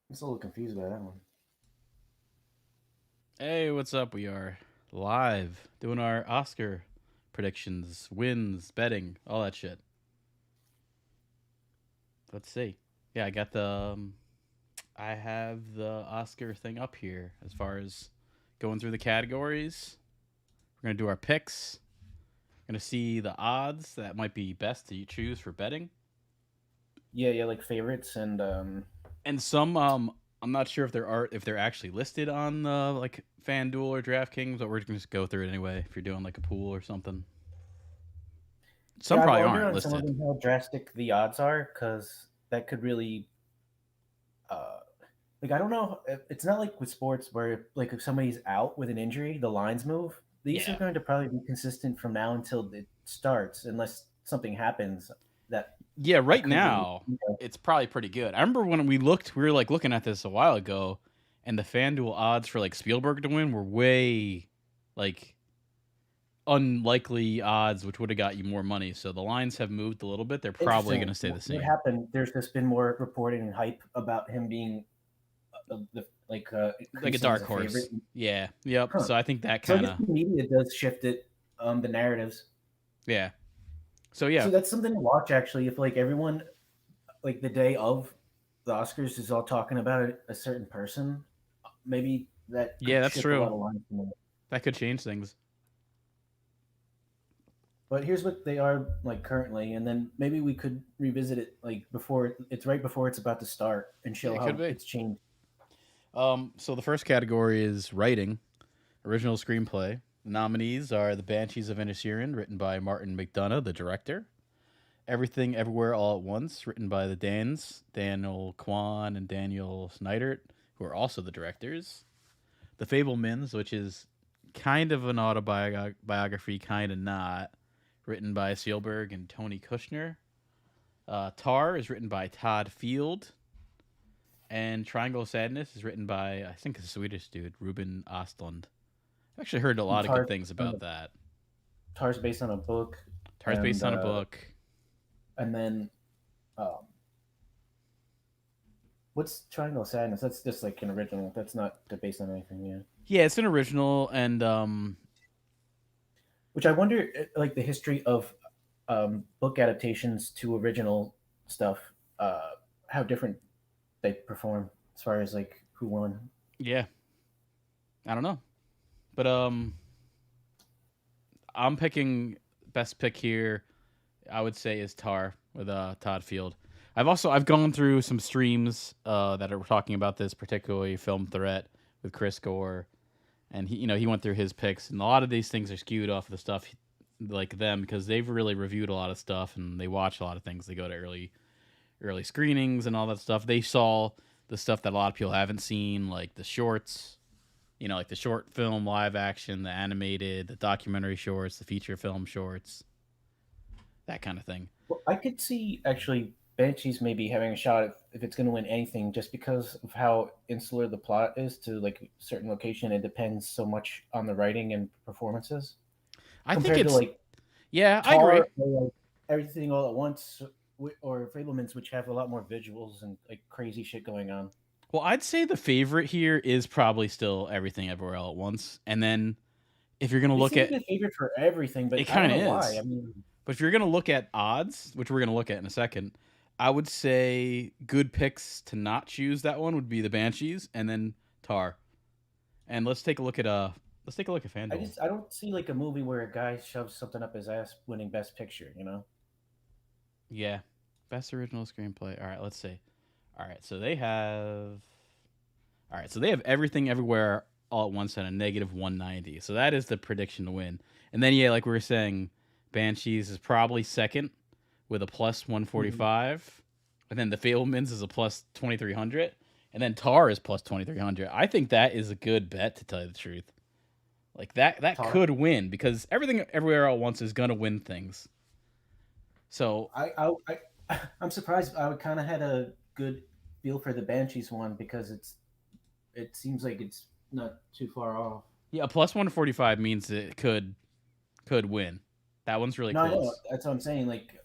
I'm still a little confused by that one. Hey, what's up? We are live doing our Oscar predictions, wins, betting, all that shit. Let's see. Yeah, I have the Oscar thing up here as far as going through the categories. We're gonna do our picks. We're gonna see the odds that might be best to choose for betting, Yeah, like favorites and and some I'm not sure if they're actually listed on like FanDuel or DraftKings, but we're gonna just go through it anyway. If you're doing like a pool or something, some yeah, I probably wonder aren't on some of listed. them how drastic the odds are because that could really, uh, like I don't know. It's not like with sports where like if somebody's out with an injury, the lines move. These are Yeah, going to probably be consistent from now until it starts, unless something happens that Yeah, that right could really. now it's probably pretty good. I remember when we were like looking at this a while ago, and the FanDuel odds for like Spielberg to win were way like unlikely odds, which would have got you more money. So the lines have moved a little bit. They're probably going Interesting. to stay the What same. happened? There's just been more reporting and hype about him being Like a increasing as dark a favorite. horse. Yeah. Yep. Huh. So I think that So I kind guess of the media does shift it, the narratives. yeah. So yeah, So that's something to watch actually. If like everyone like the day of the Oscars is all talking about a certain person, maybe that yeah, could that's shift a lot true. of lines. That could change things. But here's what they are like currently, and then maybe we could revisit it like before it's right before it's about to start and Yeah, show it could how be. it's changed. So the first category is writing. Original screenplay. The nominees are The Banshees of Inisherin, written by Martin McDonough, the director. Everything Everywhere All at Once, written by the Dans, Daniel Kwan and Daniel Snyder, who are also the directors. The Fablemans, which is kind of an autobiography, kind of not, written by Spielberg and Tony Kushner. Tar is written by Todd Field. And Triangle of Sadness is written by, I think, a Swedish dude, Ruben Ostlund. I've actually heard a And lot of good things about that. Tar's based on a book, Tar's and based on a book. then um, what's Triangle of Sadness? That's just like an original. That's not based on anything. Yeah. Yeah, it's an original, and Which I wonder, like the history of book adaptations to original stuff, how different they perform as far as like who won. yeah, I don't know, but I'm picking best pick here. I would say is Tar with Todd Field. I've gone through some streams that are talking about this, particularly Film Threat with Chris Gore, and he went through his picks, and a lot of these things are skewed off of the stuff like them because they've really reviewed a lot of stuff and they watch a lot of things. They go to early screenings and all that stuff. They saw the stuff that a lot of people haven't seen, like the shorts, like the short film live action, the animated, the documentary shorts, the feature film shorts, that kind of thing. Well, I could see actually Banshees maybe having a shot if it's going to win anything, just because of how insular the plot is to like a certain location. It depends so much on the writing and performances I think compared to it's like yeah, I agree. Tar or like Everything All at Once or Fablemans, which have a lot more visuals and like crazy shit going on. Well, I'd say the favorite here is probably still Everything Everywhere All at Once. And then if you're gonna They look seem to at be a favorite for everything, it but I don't kind know of why. I is. mean, But if you're gonna look at odds, which we're gonna look at in a second, I would say good picks to not choose that one would be the Banshees and then Tar. And let's take a look at FanDuel. I don't see like a movie where a guy shoves something up his ass winning Best Picture. You know, Yeah. Best original screenplay. All right, let's see. All right, so they have Everything Everywhere All at Once at a negative 190. So that is the prediction to win. And then yeah, like we were saying, Banshees is probably second with a plus Mhm. 145. And then the Fablemans is a plus 2300. And then Tar is plus 2300. I think that is a good bet to tell you the truth. Like that Tar. could win because Everything Everywhere All at Once is going to win things. So, I'm surprised. I would kind of had a good feel for the Banshees one because it seems like it's not too far off. yeah, a plus 145 means it could win. That one's really No, I know close. that's what I'm saying. Like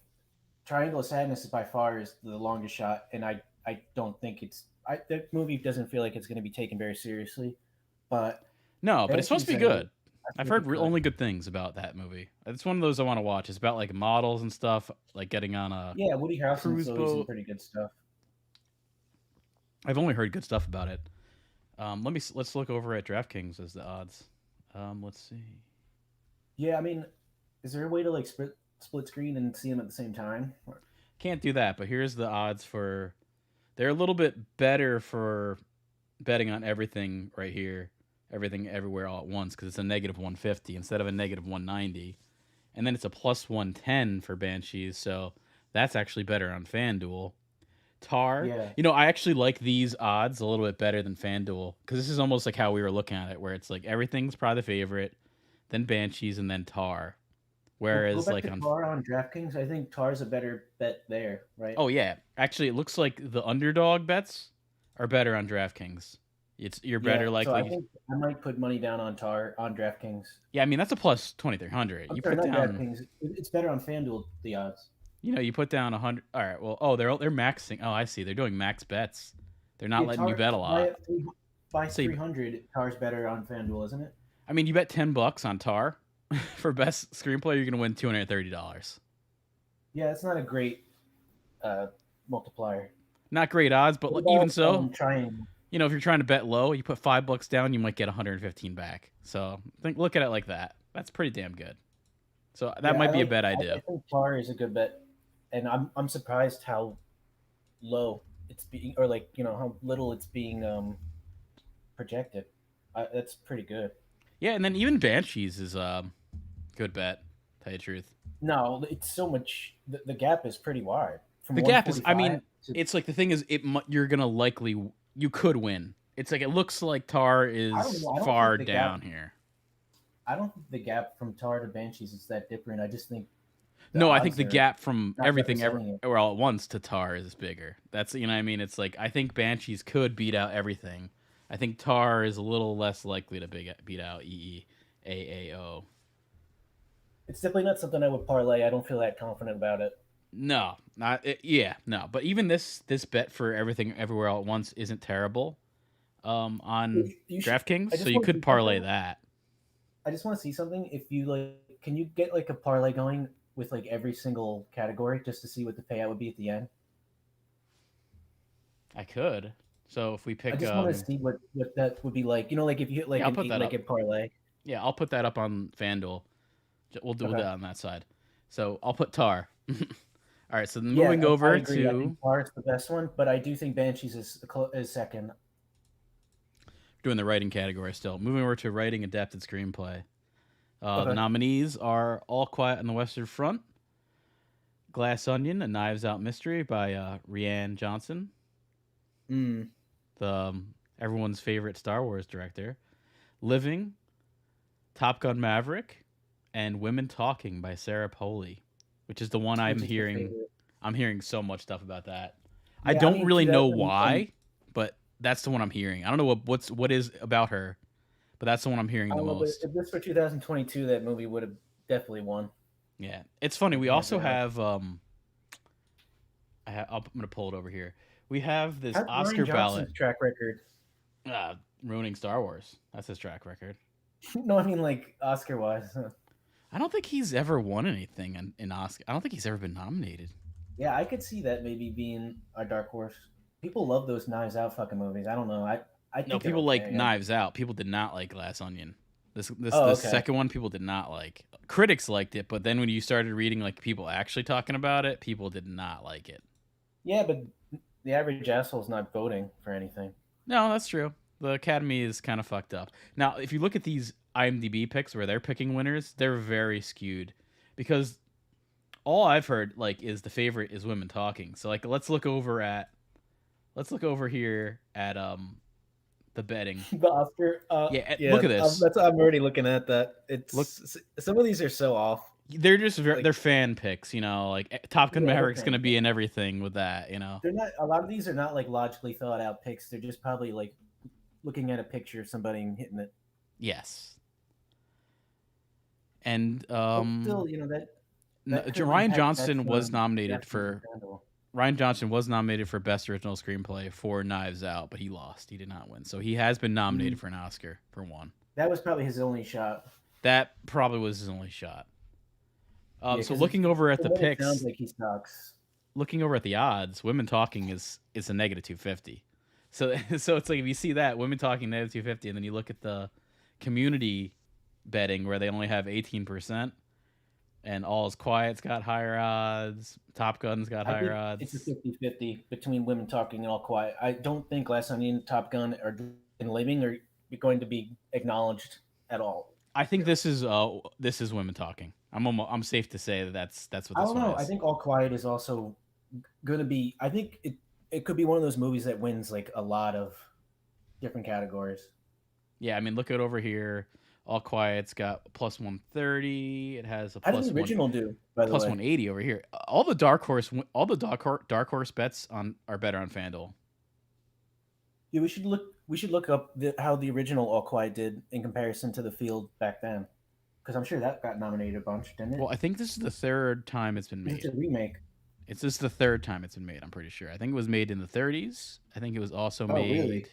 Triangle of Sadness is by far is the longest shot, and I I don't think it's. The movie doesn't feel like it's going to be taken very seriously, but No, but it's supposed to Banshees, be good. I I've feel like heard it could. only good things about that movie. It's one of those I want to watch. It's about like models and stuff, like getting on a Yeah, Woody Harrelson's cruise always in boat. pretty good stuff. I've only heard good stuff about it. Let's look over at DraftKings as the odds. Let's see. Yeah, I mean, is there a way to like split screen and see them at the same time? Can't do that, but here's the odds for. They're a little bit better for betting on everything right here, everything everywhere all at once because it's a negative 150 instead of a negative 190, and then it's a plus 110 for Banshees. So that's actually better on FanDuel. Tar, Yeah, I actually like these odds a little bit better than FanDuel because this is almost like how we were looking at it, where it's like everything's probably the favorite, then Banshees, and then Tar. we'll go Whereas back like to on Tar on DraftKings. I think Tar's a better bet there, right? oh yeah, actually it looks like the underdog bets are better on DraftKings. You're Yeah, better so I likely. think I might put money down on Tar on DraftKings. Yeah, I mean that's a plus 2300. I'm You sorry, put not down, DraftKings. It's better on FanDuel, the odds. you put down 100. All right, well, oh they're maxing. Oh, I see. They're doing max bets. They're not Yeah, letting you bet a lot. By So 300, Tar's better on FanDuel, isn't it? I mean, you bet $10 on Tar for best screenplay, you're gonna win $230. Yeah, it's not a great uh, multiplier. Not great odds, but What even about so, Triangle? if you're trying to bet low, you put $5 down, you might get 115 back. So look at it like that. That's pretty damn good. So that Yeah, might be a bad I idea. think Tar is a good bet, and I'm surprised how low it's being, or like how little it's being projected. That's pretty good. Yeah, and then even Banshees is a good bet. Tell you the truth. No, it's so much. The gap is pretty wide from The gap is, I 145 mean, to. it's like the thing is, you're gonna likely you could win. It's like it looks like Tar I don't is know. I don't think far the gap. down here. I don't think the gap from Tar to Banshees is that different. I just think the No, I think odds the are gap from not everything representing it. all at once to Tar is bigger. That's what I mean. It's like I think Banshees could beat out everything. I think Tar is a little less likely to beat out EEAAO. It's definitely not something I would parlay. I don't feel that confident about it. No, not it, yeah, no. But even this bet for everything everywhere all at once isn't terrible. On You should. DraftKings, I so just you want to could see parlay something. that. I just want to see something. If you like, can you get like a parlay going with like every single category just to see what the payout would be at the end? I could. So if we I pick, just want to see what that would be like. Like if you hit yeah, like I'll an put that up. eight-legged parlay. Yeah, I'll put that up on FanDuel. We'll do Okay. that on that side. So I'll put Tar. All right. So then Yeah, moving I over agree. I to think Tar is the best one, but I do think Banshees is second. doing the writing category still. Moving over to writing adapted screenplay. The Okay. nominees are All Quiet on the Western Front, Glass Onion, A Knives Out Mystery by Rianne Johnson, Mm. the everyone's favorite Star Wars director, Living, Top Gun Maverick, and Women Talking by Sarah Polley, which is the one I'm Which is my hearing. favorite. I'm hearing so much stuff about that. I Yeah, I don't mean really know 2000 and why, but that's the one I'm hearing. I don't know what is about her, but that's the one I'm hearing I the don't know, but most. if this were 2022, that movie would have definitely won. Yeah, it's funny. We Hands also down. have I'm gonna pull it over here. We have this How's Ryan Oscar ballot Johnson's track record? ruining Star Wars. That's his track record. No, I mean like Oscar wise. I don't think he's ever won anything in Oscar. I don't think he's ever been nominated. Yeah, I could see that maybe being a dark horse. People love those Knives Out fucking movies. I don't know. I No, think they're people like okay. Knives Out. People did not like Glass Onion. Oh, This okay. second one, people did not like. Critics liked it, but then when you started reading like people actually talking about it, people did not like it. Yeah, but the average asshole's not voting for anything. No, that's true. The Academy is kind of fucked up. Now, if you look at these IMDb picks where they're picking winners, they're very skewed because all I've heard like is the favorite is Women Talking. So like let's look over here at the betting. The Oscar, Yeah, yeah, look at this. I'm already looking at that. Look, It's some of these are so off. they're just Like, they're fan picks, like Top Gun yeah, they're Maverick's gonna fans. be in everything with that. They're not. A lot of these are not like logically thought out picks. They're just probably like looking at a picture of somebody and hitting it. Yes, and But still, that could Ryan impact bets Johnston was on nominated DraftKings and for FanDuel. Ryan Johnson was nominated for Best Original Screenplay for Knives Out, but he lost. He did not win. So he has been nominated Mm, for an Oscar for one. that was probably his only shot. That probably was his only shot. Yeah, So because looking over at the from what it sounds picks, like he sucks. looking over at the odds, Women Talking is a negative 250. So so it's like if you see that Women Talking negative 250, and then you look at the community betting where they only have 18%, and All Is Quiet's got higher odds, Top Gun's got I higher think it's a odds. 50-50 between Women Talking and All Quiet. I don't think Last Onion, Top Gun, or and Living are going to be acknowledged at all. I think this is Women Talking. I'm safe to say that that's what I this don't one know. I is. think All Quiet is also going to be. I think it could be one of those movies that wins like a lot of different categories. Yeah, I mean, look at over here. All Quiet's got plus 130. It has a How did the original do, by the plus way? 180 over here. All the dark horse bets on are better on FanDuel. Yeah, we should look. We should look up how the original All Quiet did in comparison to the field back then, because I'm sure that got nominated a bunch, didn't Well, it? I think this is the third time it's been Because it's made. a remake. It's just the third time it's been made. I'm pretty sure. I think it was made in the 30s. I think it was also Oh, made. really?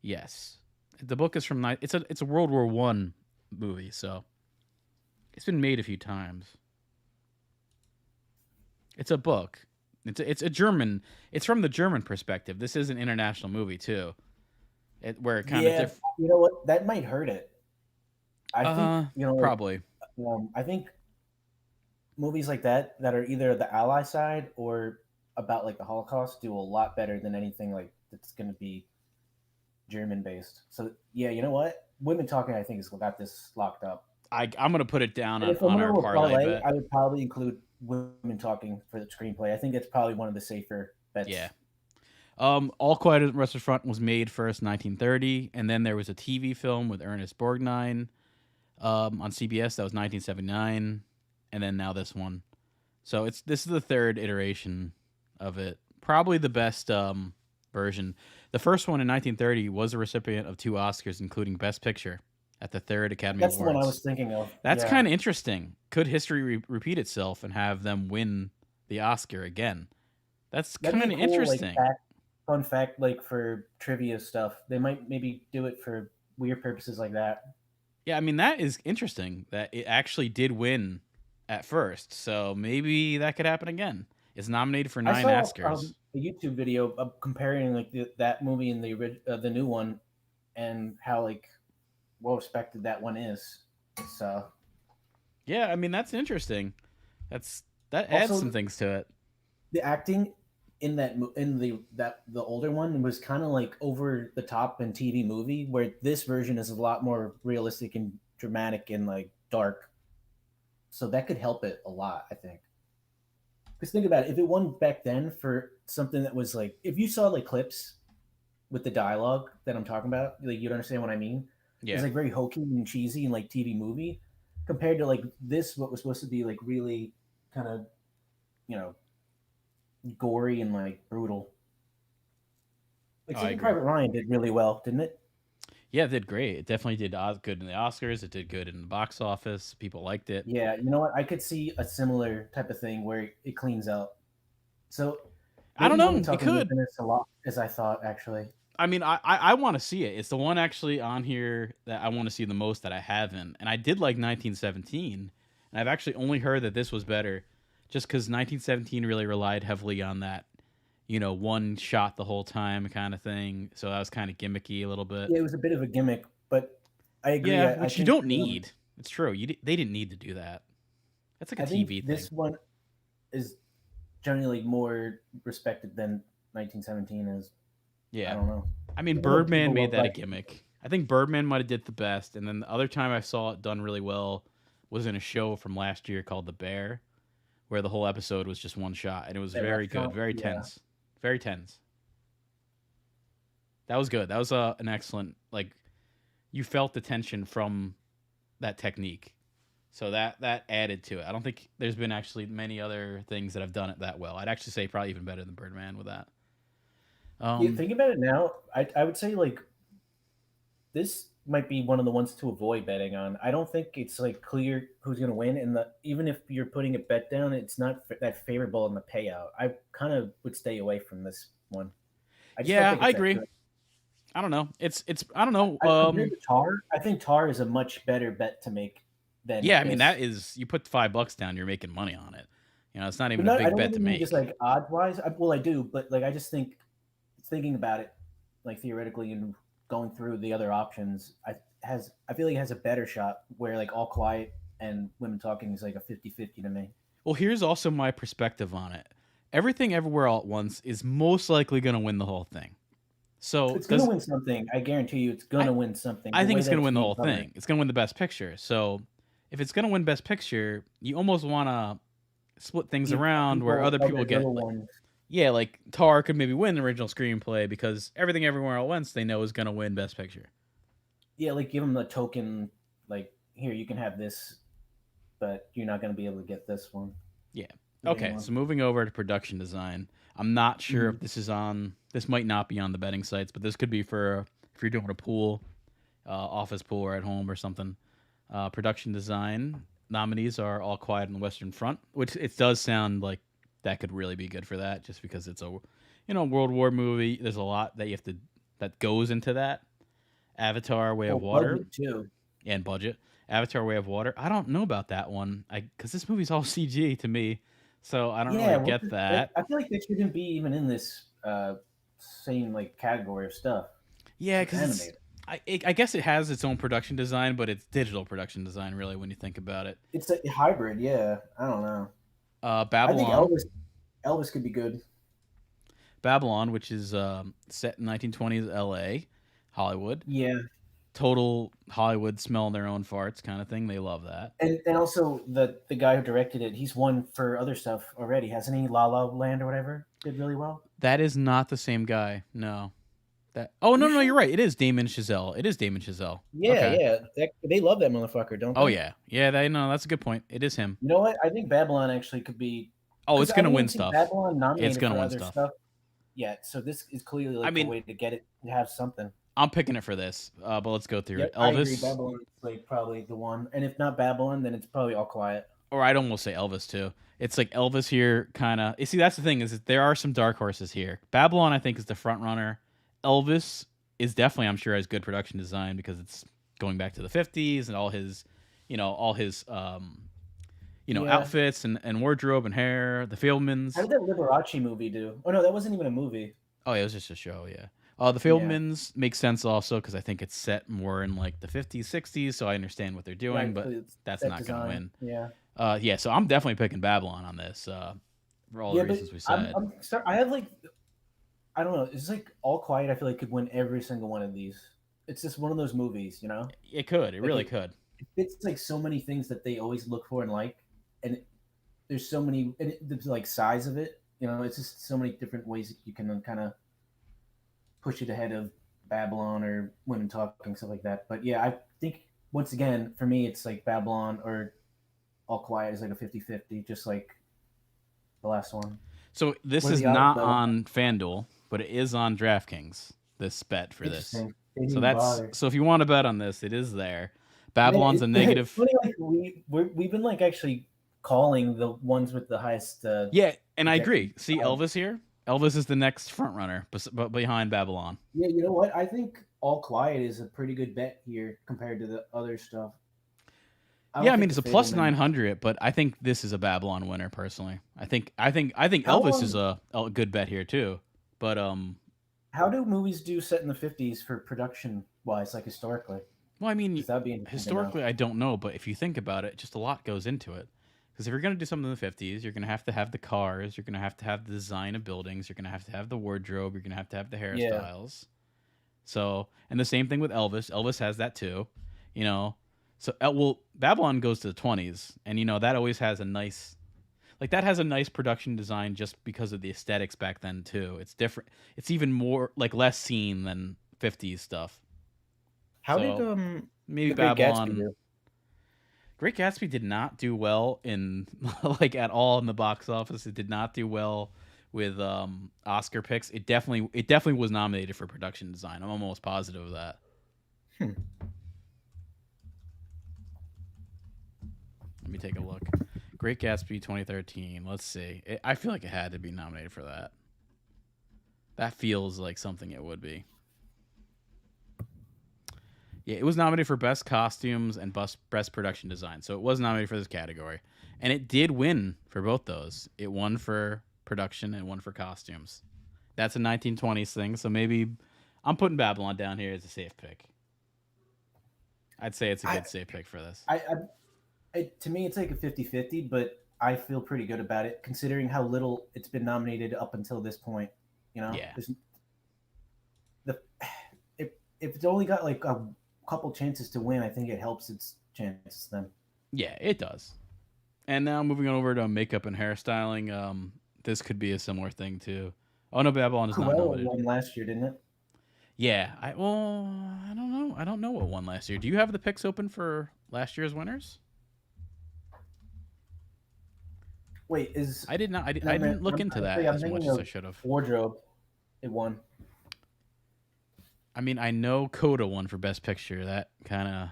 Yes, the book is from it's a World War I movie, so it's been made a few times. It's a book. It's a German. It's from the German perspective. This is an international movie too. Where it kind of Yeah, you know what? That might hurt it. I think like probably. I think movies like that are either the Ally side or about like the Holocaust do a lot better than anything like that's going to be German based. So yeah, you know what? Women Talking, I think, has got this locked up. I'm gonna put it down And on if I'm on going our to parlay parlay, bet. I would probably include Women Talking for the screenplay. I think it's probably one of the safer Yeah. bets. All Quiet on the Western Front was made first 1930, and then there was a TV film with Ernest Borgnine on CBS that was 1979, and then now this one. So this is the third iteration of it. Probably the best version. The first one in 1930 was a recipient of two Oscars, including Best Picture at the third Academy That's the one I was Awards. thinking of. That's Yeah, kind of interesting. Could history repeat itself and have them win the Oscar again? That's that'd be kind a of cool like interesting. fun fact like for trivia stuff. They might maybe do it for weird purposes like that. Yeah, I mean that is interesting that it actually did win at first. So maybe that could happen again. It's nominated for I 9 saw Oscars. a YouTube video of comparing like that movie and the new one and how like well respected that one is. So Yeah, I mean that's interesting. That adds some also things to it. the acting in the older one was kind of like over the top in TV movie, where this version is a lot more realistic and dramatic and like dark. So that could help it a lot, I think. Because think about it, if it won back then for something that was like, if you saw like clips with the dialogue that I'm talking about, like you'd understand what I mean. It's Yeah. like very hokey and cheesy and like TV movie compared to like this, what was supposed to be like really kind of you know gory and like brutal. Like Oh, I Saving agree. Private Ryan did really well, didn't it? Yeah, it did great. It definitely did good in the Oscars. It did good in the box office. People liked it. Yeah, you know what? I could see a similar type of thing where it cleans up. So I don't maybe Women know. It Talking could. within this a lot as I thought actually. I mean, I want to see it. It's the one actually on here that I want to see the most that I haven't. And I did like 1917, and I've actually only heard that this was better, just because 1917 really relied heavily on that, one shot the whole time kind of thing. So that was kind of gimmicky a little bit. Yeah, it was a bit of a gimmick, but I agree. Yeah, I which you think don't need. It's true. They didn't need to do that. That's like a I think TV thing. this one is generally more respected than 1917 is. I Yeah. don't know. I mean, Even though Birdman people made love that a like gimmick. I think Birdman might have did the best, and then the other time I saw it done really well was in a show from last year called The Bear, where the whole episode was just one shot, and it was that very good, restaurant. very Yeah, tense, very tense. That was good. That was an excellent like you felt the tension from that technique, so that added to it. I don't think there's been actually many other things that have done it that well. I'd actually say probably even better than Birdman with that. yeah. Um, Thinking about it now, I would say like this. might be one of the ones to avoid betting on. I don't think it's like clear who's going to win, and even if you're putting a bet down, it's not that favorable in the payout. I kind of would stay away from this one. I just don't Yeah, think I it's that agree. good. I don't know. It's I don't know. Compared to Tar, I think Tar is a much better bet to make than Yeah, I mean that this. is you put $5 down, you're making money on it. It's not But even a not, I big don't bet to even mean just make. like odds wise. Well, I do, but like I just think thinking about it, like theoretically and going through the other options, I feel like it has a better shot. Where like All Quiet and Women Talking is like a 50-50 to me. Well, here's also my perspective on it. Everything Everywhere All at Once is most likely going to win the whole thing. So It's gonna does win something. I guarantee you, it's I gonna win something. I The think way it's that going to it's win the being whole covered. thing. It's going to win the best picture. So if it's going to win best picture, you almost want to split things Give around where people other people other get little like, ones. yeah, like Tar could maybe win the original screenplay because Everything Everywhere All at Once they know is going to win best picture. Yeah, like give them the token. Like here, you can have this, but you're not gonna be able to get this one, Yeah. the big Okay, one. so moving over to production design. I'm not sure Mhm. if this is on. This might not be on the betting sites, but this could be for if you're doing a pool, office pool, or at home or something. Production design nominees are All Quiet on the Western Front, which it does sound like that could really be good for that, just because it's a, World War movie. There's a lot that you have to that goes into that. Avatar: Way of Well, Water budget too. and budget. Avatar: Way of Water. I don't know about that one. Because this movie's all CG to me, so I don't Yeah, really what get the, that. I feel like they shouldn't be even in this same like category of stuff. Yeah, It's because it's. animated. I guess it has its own production design, but it's digital production design, really, when you think about it. It's a hybrid. Yeah, I don't know. I think Babylon, Elvis could be good. Babylon, which is set in 1920s LA, Hollywood. Yeah, Total Hollywood smelling their own farts kind of thing. They love that. and also the guy who directed it, he's won for other stuff already, hasn't he? La La Land or whatever did really well. That is not the same guy. No. That. Oh no, You no, you're sure? right. It is Damon Chazelle. It is Damon Chazelle. Yeah, Okay. yeah. They love that motherfucker, don't Oh they? yeah, yeah. They no. That's a good point. It is him. You know what? I think Babylon actually could be Oh, because it's I gonna didn't win even see stuff. Babylon It's nominated gonna for win other stuff. stuff yet. So this is clearly I like the mean, way to get it to have something. I'm picking it for this. But let's go through Yep, it. I agree. Elvis, Babylon is like probably the one, and if not Babylon, then it's probably All Quiet. or I'd almost say Elvis too. It's like Elvis here, kind of. You see, that's the thing is that there are some dark horses here. Babylon, I think, is the front runner. Elvis is definitely, I'm sure, has good production design because it's going back to the '50s and all his Yeah. outfits and wardrobe and hair. The How Fieldmans. did that Liberace movie do? Oh no, that wasn't even a movie. Oh, yeah, it was just a show. Yeah. The Yeah. Fieldmans makes sense also because I think it's set more in like the '50s, '60s, so I understand what they're doing, Right. but So it's that's set not gonna design. win. Yeah. Yeah, so I'm definitely picking Babylon on this for all the Yeah, but reasons we said. I have like I don't know. It's like All Quiet. I feel like could win every single one of these. It's just one of those movies, you know. It could, it Like really could. it fits like so many things that they always look for and like, and there's so many. And the like size of it, you know. It's just so many different ways that you can kind of push it ahead of Babylon or Women Talking stuff like that. But yeah, I think once again for me, it's like Babylon or All Quiet is like a 50-50, just like the last one. So this What are is the odds not though? on FanDuel, but it is on DraftKings. This bet for this. Interesting. They didn't So even that's bother. so if you want to bet on this, it is there. Man, Babylon's a it's negative. funny. Like we've been like actually calling the ones with the highest Yeah, and I projected agree. See odds. Elvis here. Elvis is the next front runner, but behind Babylon. Yeah, you know what? I think All Quiet is a pretty good bet here compared to the other stuff. I Yeah, don't I mean think it's the a plus Fableman. 900, but I think this is a Babylon winner personally. I think How Elvis is a good bet here too. But how do movies do set in the 50s for production wise, like historically? well, I mean, Because that'd be interesting to know. historically, I don't know, but if you think about it, just a lot goes into it. Because if you're going to do something in the '50s, you're going to have the cars, you're going to have the design of buildings, you're going to have the wardrobe, you're going to have the Yeah. hairstyles. So, and the same thing with Elvis. Elvis has that too, you know. So, well, Babylon goes to the '20s, and that always has a nice, like that has a nice production design just because of the aesthetics back then too. It's different. It's even more like less seen than '50s stuff. How did So maybe the Great Gatsby Babylon. do? Great Gatsby did not do well in like at all in the box office. It did not do well with Oscar picks. It definitely was nominated for production design. I'm almost positive of that. Hmm. Let me take a look. Great Gatsby 2013. Let's see. I feel like it had to be nominated for that. That feels like something it would be. Yeah, it was nominated for Best Costumes and Best Production Design. So it was nominated for this category. And it did win for both those. It won for production and won for costumes. That's a 1920s thing. So maybe I'm putting Babylon down here as a safe pick. I'd say it's a I, good safe pick for this. to me, it's like a 50-50, but I feel pretty good about it considering how little it's been nominated up until this point. You know, Yeah. the if it's only got like a couple chances to win, I think it helps its chances then. Yeah, it does. And now moving on over to makeup and hairstyling. This could be a similar thing too. Oh no, Babylon is not Cruella nominated. won last year, didn't it? Yeah, I don't know. I don't know what won last year. Do you have the picks open for last year's winners? Wait, is I did not. no, I no, didn't look into that actually, I'm as much thinking as I of should have. wardrobe. It won. I mean, I know Coda won for best picture. That kind of.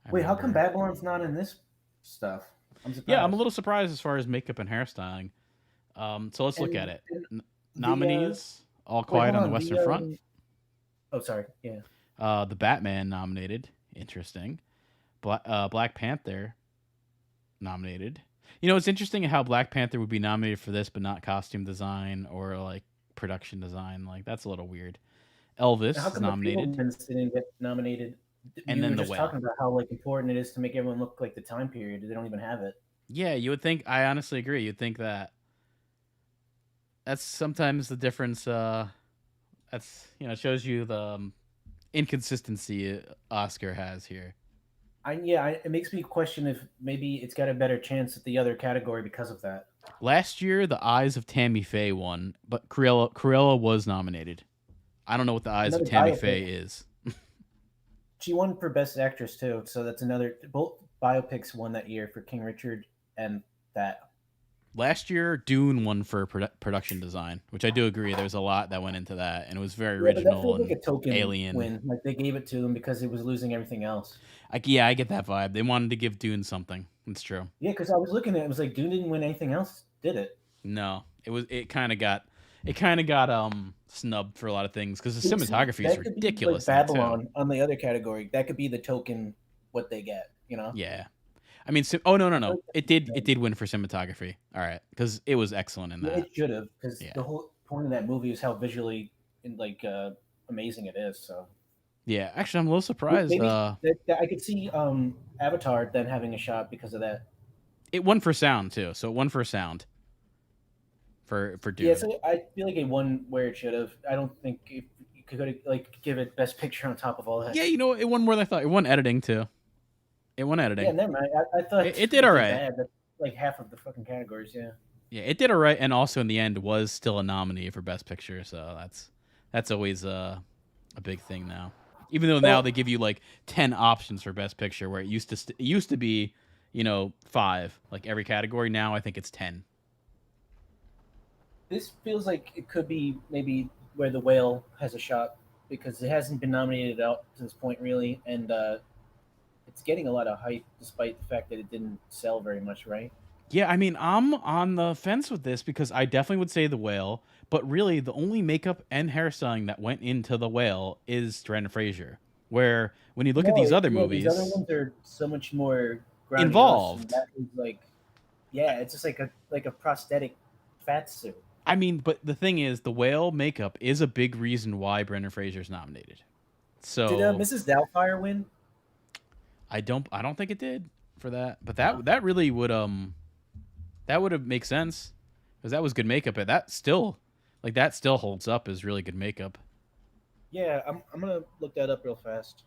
I Wait, how come remember. Babylon's not in this stuff? I'm Yeah, I'm a surprised. little surprised as far as makeup and hairstyling. So let's look at it. And the Nominees: All wait, Quiet hold on the on. Western Front. Oh, sorry. Yeah. The Batman nominated. Interesting. Black Panther nominated. You know, it's interesting how Black Panther would be nominated for this, but not costume design or like production design. Like that's a little weird. Now, how Elvis is come the nominated, Fablemans didn't get nominated? and You were then The just talking Whale. about how like important it is to make everyone look like the time period. They don't even have it. Yeah, you would think. I honestly agree. You'd think that that's sometimes the difference. That's shows you the inconsistency Oscar has here. It makes me question if maybe it's got a better chance at the other category because of that. Last year, The Eyes of Tammy Faye won, but Cruella was nominated. I don't know what The Eyes of Another Tammy biopic. Faye is. She won for best actress too, so that's another. Both biopics won that year for King Richard and that. Last year, Dune won for production design, which I do agree. There's a lot that went into that, and it was very Yeah, but that original feels like and a token alien. win. Like they gave it to him because it was losing everything else. Yeah, I get that vibe. They wanted to give Dune something. It's true. Yeah, because I was looking at it, it was like Dune didn't win anything else, did it? No, it was. It kind of got snubbed for a lot of things because the See, cinematography is that could be like ridiculous in it too. Babylon on the other category. That could be the token what they get. Yeah, I mean, oh no, no, I feel no, like it did. It did win for cinematography. All right, because it was excellent in yeah, that. it should have because Yeah, the whole point of that movie is how visually and like amazing it is. So yeah. Actually, I'm a little surprised. maybe I could see Avatar then having a shot because of that. It won for sound too, so it won for sound for Yeah, Dune. so I feel like it won where it should have. I don't think if you could like give it best picture on top of all that. Yeah, it won more than I thought. It won editing too. It won Yeah, editing. never mind. I thought It did it all did right. bad. That's like half of the fucking categories. Yeah. Yeah, it did all right, and also in the end was still a nominee for best picture. So that's always a big thing now. Even though now Well, they give you like 10 options for best picture, where it used to be, 5 like every category. Now I think it's 10. this feels like it could be maybe where the whale has a shot because it hasn't been nominated out to this point really, and it's getting a lot of hype despite the fact that it didn't sell very much, right? Yeah, I mean, I'm on the fence with this because I definitely would say The Whale, but really the only makeup and hairstyling that went into The Whale is Brendan Fraser. Where when you look at No, these other yeah, these other movies, ones are so much more grandiose, and involved. that is like, yeah, it's just like a prosthetic fat suit. I mean, but the thing is, The Whale makeup is a big reason why Brendan Fraser's nominated. Did So Mrs. Doubtfire win? I don't think it did for that, but No. that really would that would have make sense because that was good makeup, and that still holds up as really good makeup. Yeah, I'm gonna look that up real fast.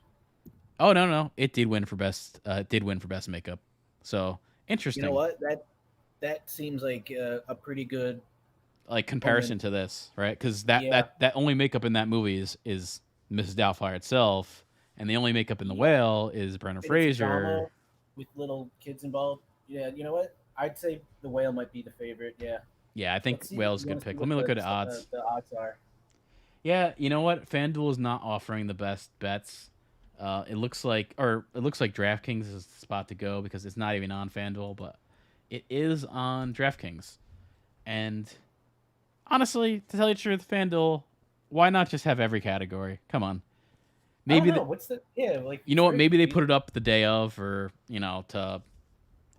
Oh no, no, it did win for best. It did win for best makeup. So You know interesting, what? That seems like a pretty good like omen. comparison to this, right? Because Yeah, that only makeup in that movie is Mrs. Doubtfire itself, and the only makeup in the yeah, whale is Brendan and it's a drama Fraser. with little kids involved. Yeah, you know what? I'd say the whale might be the favorite. Yeah, Yeah, I think let's see. whale's a You good want to see pick. Let what me look at the odds. the odds are? Yeah, you know what? FanDuel is not offering the best bets. it looks like DraftKings is the spot to go because it's not even on FanDuel, but it is on DraftKings. And honestly, to tell you the truth, FanDuel, why not just have every category? Come on. I don't Maybe know. What's the like? you It's know what? very Maybe they put confusing. it up the day of, or to No,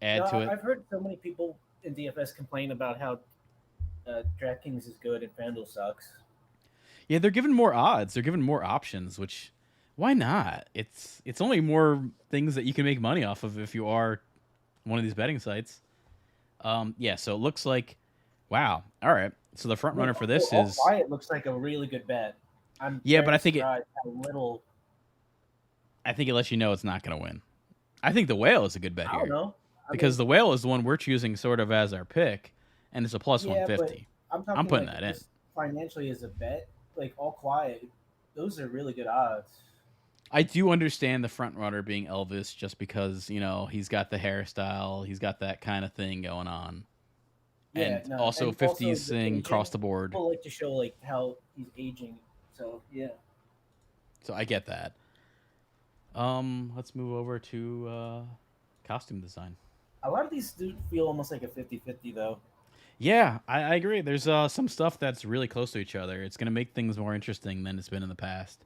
add to it. I've heard so many people in DFS complain about how DraftKings is good and FanDuel sucks. Yeah, they're given more odds. They're given more options, which why not? It's only more things that you can make money off of if you are one of these betting sites. Yeah, so it looks like wow. All right. So the front I mean, runner for well, this All is Quiet looks like a really good bet. I'm yeah, but very surprised how little. I think it lets you know it's not going to win. I think the whale is a good bet I don't here know. I because mean, the whale is the one we're choosing sort of as our pick, and it's a plus one yeah, but fifty. I'm I'm talking putting like that in. just financially as a bet. Like All Quiet, those are really good odds. I do understand the front runner being Elvis just because he's got the hairstyle, he's got that kind of thing going on, Yeah, and no, also and also 50s the thing across aging. the board. People like to show like how he's aging. So yeah, So I get that. Let's move over to costume design. a lot of these do feel almost like a 50-50 though. Yeah, I agree. There's some stuff that's really close to each other. It's gonna make things more interesting than it's been in the past.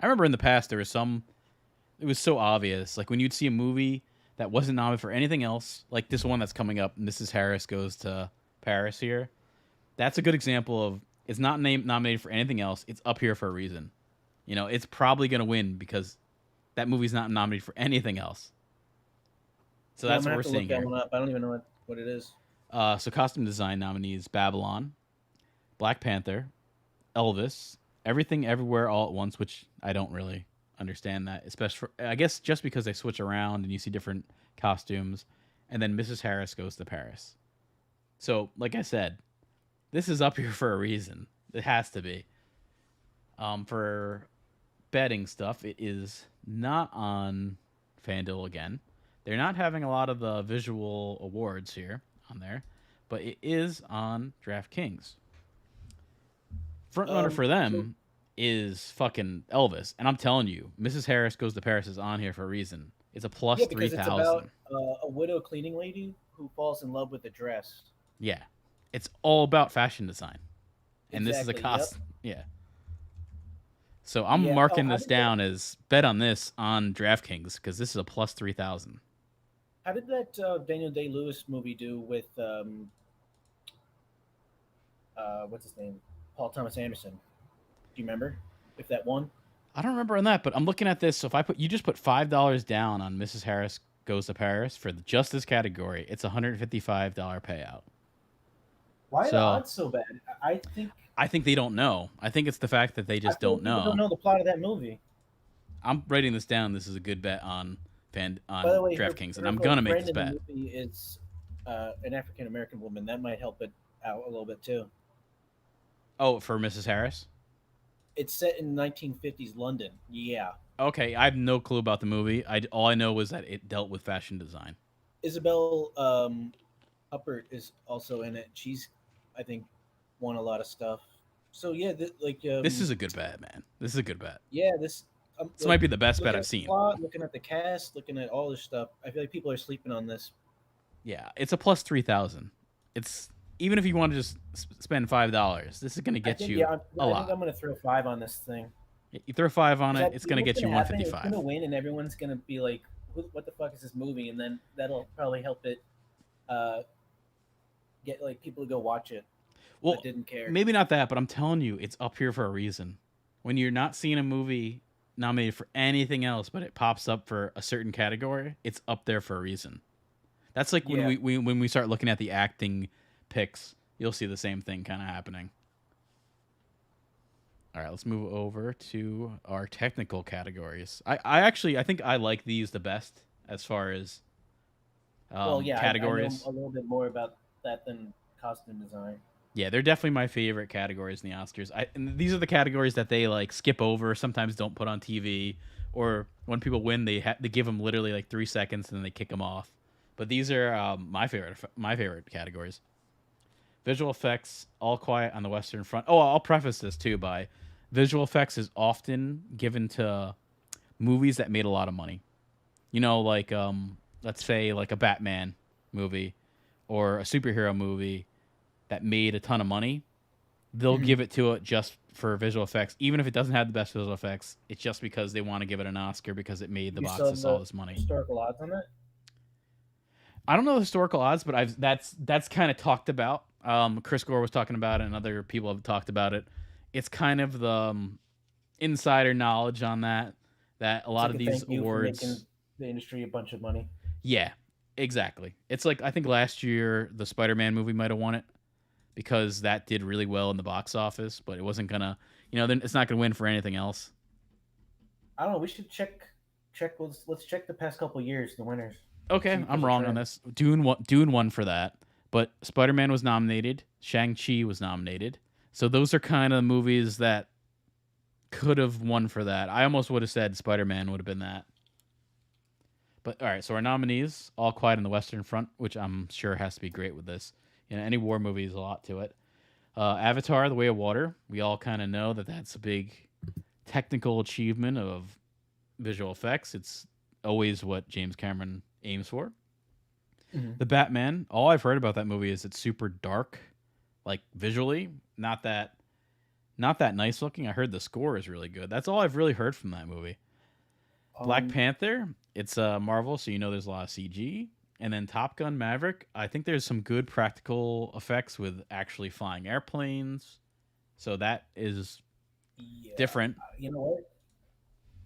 I remember in the past there was some. It was so obvious, like when you'd see a movie that wasn't nominated for anything else, like this one that's coming up, Mrs. Harris Goes to Paris here. That's a good example of it's not nominated for anything else. It's up here for a reason. It's probably gonna win because that movie's not nominated for anything else. So Yeah, I'm that's gonna what have we're to seeing look that here. one up. I don't even know what it is. So costume design nominees: Babylon, Black Panther, Elvis, Everything Everywhere All at Once, which I don't really understand that, especially I guess just because they switch around and you see different costumes, and then Mrs. Harris Goes to Paris. So, like I said, this is up here for a reason. It has to be. For betting stuff, it is not on FanDuel again. They're not having a lot of the visual awards here on there, but it is on DraftKings. Front runner for So them is fucking Elvis, and I'm telling you, Mrs. Harris Goes to Paris is on here for a reason. It's a plus yeah, three because it's about thousand. a widow cleaning lady who falls in love with a dress. Yeah, it's all about fashion design, and this is a Exactly. Yep. cost. Yeah, so I'm Yeah. Oh, marking this down as bet on this on DraftKings because this is a plus 3,000. how did that Daniel Day Lewis movie do with what's his name, Paul Thomas Anderson? Do you remember if that won? I don't remember on that, but I'm looking at this. So if you just put $5 down on Mrs. Harris Goes to Paris for just this category, it's $155 payout. Why are the So odds so bad? I think they don't know. I think it's the fact that they I just feel don't like people don't know. know the plot of that movie. I'm writing this down. This is a good bet By the on way, DraftKings, and her I'm gonna make friend this in the bet. movie is an African American woman. That might help it out a little bit too. Oh, for Mrs. Harris. It's set in 1950s London. Yeah, Okay, I have no clue about the movie. All I know was that it dealt with fashion design. Isabel Huppert is also in it. She's, I think, won a lot of stuff. So yeah, This is a good bet, man. This is a good bet. yeah, this This might be the best bet looking I've at the seen. plot, looking at the cast, looking at all this stuff. I feel like people are sleeping on this. Yeah, it's a plus 3,000. It's even if you want to just spend $5, this is gonna I get think you yeah, a I think lot. I'm gonna throw 5 on this thing. You throw five on it, Because it's you know gonna what's get you gonna happen? It's 155. gonna win, and everyone's gonna be like, "What the fuck is this movie?" And then that'll probably help it uh, get like people to go watch it that Well, didn't care. maybe not that, but I'm telling you, it's up here for a reason. When you're not seeing a movie nominated for anything else, but it pops up for a certain category, it's up there for a reason. That's like when Yeah. when we start looking at the acting picks, you'll see the same thing kind of happening. All right, let's move over to our technical categories. I think I like these the best as far as Well, yeah, I know categories. a little bit more about that than costume design. Yeah, they're definitely my favorite categories in the Oscars. And these are the categories that they like skip over, sometimes don't put on TV, or when people win, they give them literally like 3 seconds and then they kick them off. But these are my favorite categories. Visual effects, All Quiet on the Western Front. Oh, I'll preface this too by visual effects is often given to movies that made a lot of money. Like let's say like a Batman movie or a superhero movie that made a ton of money. They'll Mhm. give it to it just for visual effects, even if it doesn't have the best visual effects. It's just because they want to give it an Oscar because it made the You box saw office all the this money. historical odds on that? I don't know the historical odds, but I've that's kind of talked about. Chris Gore was talking about it, and other people have talked about it. It's kind of the insider knowledge on that. That a It's lot like of a these thank you for awards, making the industry a bunch of money. yeah, exactly. It's like I think last year the Spider-Man movie might have won it because that did really well in the box office, but it wasn't gonna, then it's not gonna win for anything else. I don't know. We should check. Let's check the past couple years, the winners. See Okay, if there's I'm a wrong on trend. this. Dune won for that, but Spider Man was nominated. Shang Chi was nominated. So those are kind of the movies that could have won for that. I almost would have said Spider Man would have been that. But all right, so our nominees: All Quiet on the Western Front, which I'm sure has to be great with this. Any war movie is a lot to it. Avatar: The Way of Water. We all kind of know that that's a big technical achievement of visual effects. It's always what James Cameron aims for. Mhm. The Batman, all I've heard about that movie is it's super dark, like visually, not that nice looking. I heard the score is really good. That's all I've really heard from that movie. Black Um, Panther, it's Marvel, so there's a lot of CG. And then Top Gun Maverick, I think there's some good practical effects with actually flying airplanes. So that is yeah. different. You know what?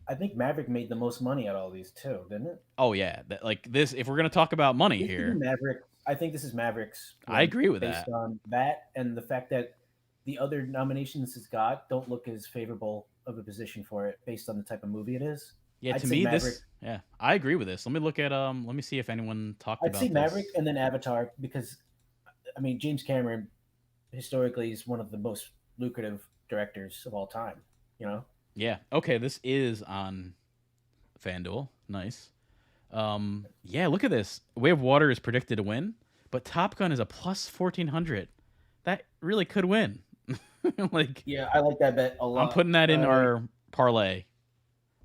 I think Maverick made the most money out of all these too, didn't it? Oh yeah, like this. If we're gonna talk about money This could be here, Maverick. I think this is Maverick's I win agree with based that. on that and the fact that the other nominations it's got don't look as favorable of a position for it based on the type of movie it is. Yeah, I'd to say me, Maverick. I agree with this. Let me look at let me see if anyone talked I'd say about Maverick this. and then Avatar because I mean James Cameron historically is one of the most lucrative directors of all time. You know, Yeah, okay, this is on FanDuel. Nice. Yeah, look at this. Way of Water is predicted to win, but Top Gun is a plus 1400. That really could win. Like, yeah, I like that bet a I'm lot. putting that in our parlay.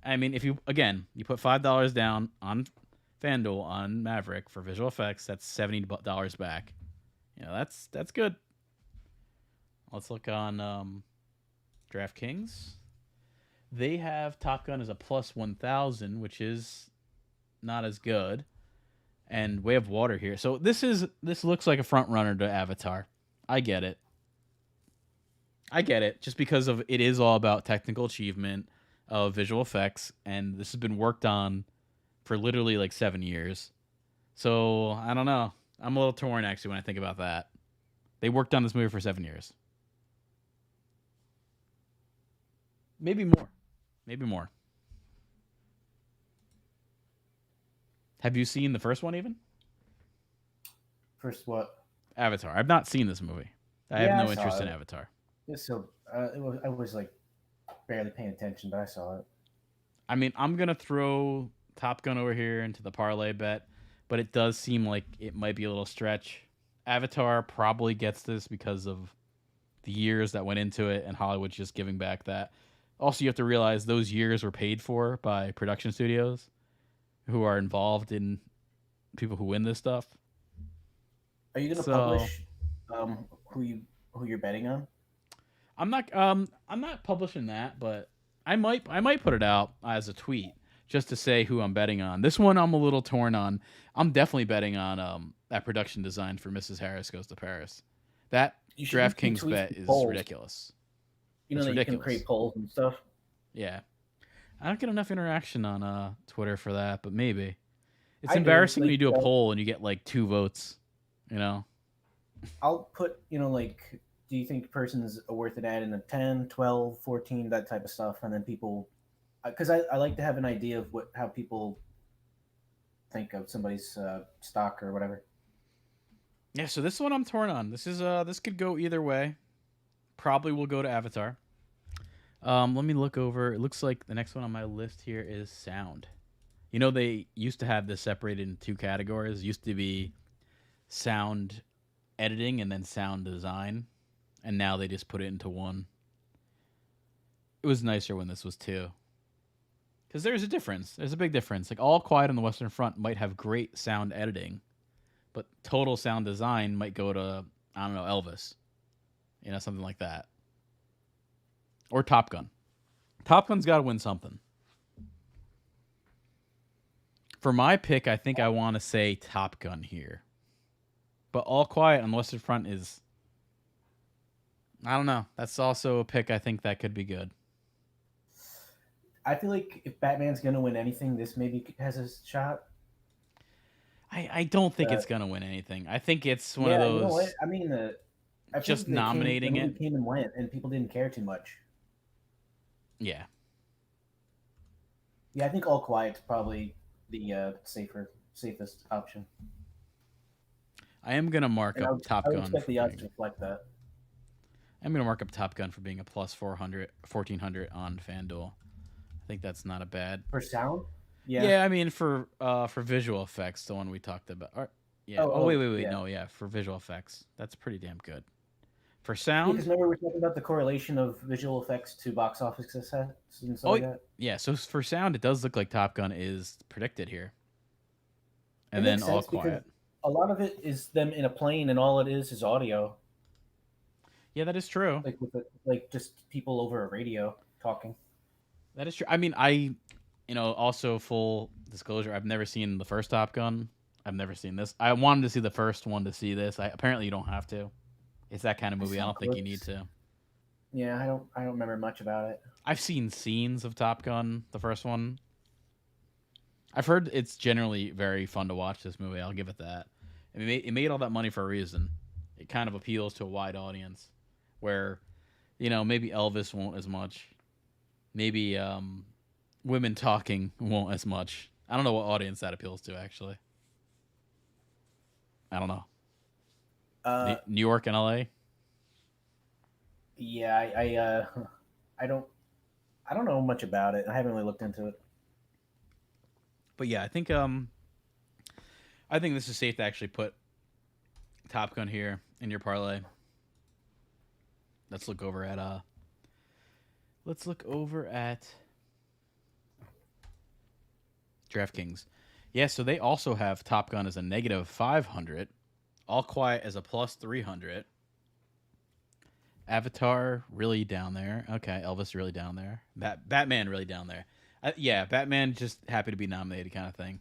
I mean, if you put $5 down on FanDuel on Maverick for visual effects, that's $70 back. That's good. Let's look on DraftKings. They have Top Gun as a plus 1000, which is not as good. And Way of Water here. So this looks like a front runner to Avatar. I get it. I get it. Just because of it is all about technical achievement of visual effects, and this has been worked on for literally like 7 years. So I don't know. I'm a little torn actually when I think about that. They worked on this movie for 7 years. Maybe more. Maybe more. Have you seen the first one even? First, what? Avatar. I've not seen this movie. I have Yeah, I no interest saw in it. Avatar. It's so I was like barely paying attention, but I saw it. I mean, I'm gonna throw Top Gun over here into the parlay bet, but it does seem like it might be a little stretch. Avatar probably gets this because of the years that went into it, and Hollywood's just giving back that. Also, you have to realize those years were paid for by production studios who are involved in people who win this stuff. Are you gonna So publish who you're betting on? I'm not publishing that, but I might put it out as a tweet just to say who I'm betting on. This one I'm a little torn on. I'm definitely betting on that production design for Mrs. Harris Goes to Paris. That You should DraftKings retweet bet some is polls. ridiculous. You know It's that you can ridiculous. create polls and stuff. Yeah. I don't get enough interaction on Twitter for that, but maybe. It's I do. embarrassing when you do a poll and you get like 2 votes, you know? I'll put, like, do you think the person's worth an ad in a 10, 12, 14, that type of stuff, and then people, because I like to have an idea of how people think of somebody's stock or whatever. Yeah, so this one I'm torn on. This could go either way. Probably will go to Avatar. Let me look over. It looks like the next one on my list here is sound. They used to have this separated in two categories. It used to be sound editing and then sound design, and now they just put it into one. It was nicer when this was two. Because there's a difference. There's a big difference. Like All Quiet on the Western Front might have great sound editing, but total sound design might go to, I don't know, Elvis. Something like that. Or Top Gun. Top Gun's got to win something. For my pick, I think I want to say Top Gun here. But All Quiet on the Western Front is, I don't know. That's also a pick I think that could be good. I feel like if Batman's gonna win anything, this maybe has a shot. I don't think it's But going to win anything. I think it's one of yeah, you know what? those I mean, I feel just like the nominating movie it. came and went, and people didn't care too much. Yeah. Yeah, I think All Quiet's probably the safest option, I am going to mark and up Top I would Gun expect for the odds to being. reflect that. I'm going to mark up Top Gun for being a plus 400, 1400 on FanDuel. I think that's not a bad. For sound, yeah. Yeah, I mean for visual effects, the one we talked about. Yeah. Oh wait, wait, wait. Yeah. No, yeah, for visual effects, that's pretty damn good. For Yeah, sound, because remember we were talking about the correlation of visual effects to box office success and stuff oh like that. yeah. So for sound, it does look like Top Gun is predicted here, It and then makes All sense because Quiet. a lot of it is them in a plane, and all it is audio, Yeah, that is true. like like just people over a radio talking. That is true. I mean, also full disclosure, I've never seen the first Top Gun. I've never seen this. I wanted to see the first one to see this. Apparently you don't have to. It's that kind of I movie. I saw don't think you need clips. to. Yeah, I don't remember much about it. I've seen scenes of Top Gun, the first one. I've heard it's generally very fun to watch this movie. I'll give it that. It made all that money for a reason. It kind of appeals to a wide audience, where, maybe Elvis won't as much. Maybe women talking won't as much. I don't know what audience that appeals to, actually. I don't know. Uh, New York and LA. yeah, I don't I don't know much about it. I haven't really looked into it. But yeah, I think this is safe to actually put Top Gun here in your parlay. Let's look over at DraftKings. Yeah, so they also have Top Gun as a negative 500, All Quiet as a plus 300. Avatar really down there. Okay, Elvis really down there. Batman really down there. Yeah, Batman just happy to be nominated kind of thing.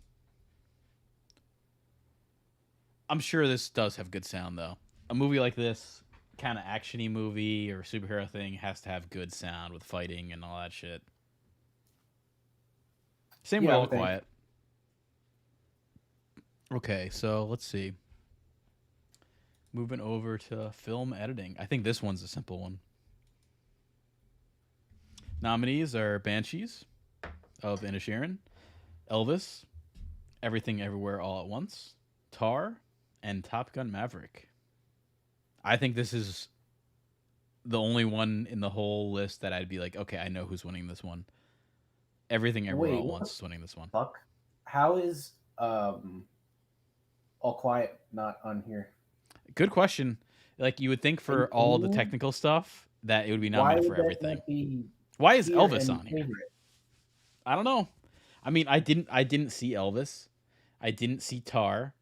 I'm sure this does have good sound though. A movie like this, kind of actiony movie or superhero thing, has to have good sound with fighting and all that shit. Same with Yeah, I All would think. Quiet. Okay, so let's see. Moving over to film editing. I think this one's a simple one. Nominees are Banshees of Inisherin, Elvis, Everything Everywhere All at Once, Tar, and Top Gun Maverick. I think this is the only one in the whole list that I'd be like, okay, I know who's winning this one. Everything Everywhere All Wait, at what the Once is winning this one. fuck? How is All Quiet not on here? Good question. Like you would think Are you for kidding all the me? technical stuff that it would be Why nominated for would that everything. not be Why is here Elvis and on here? favorite? I don't know. I mean, I didn't see Elvis. I didn't see Tar,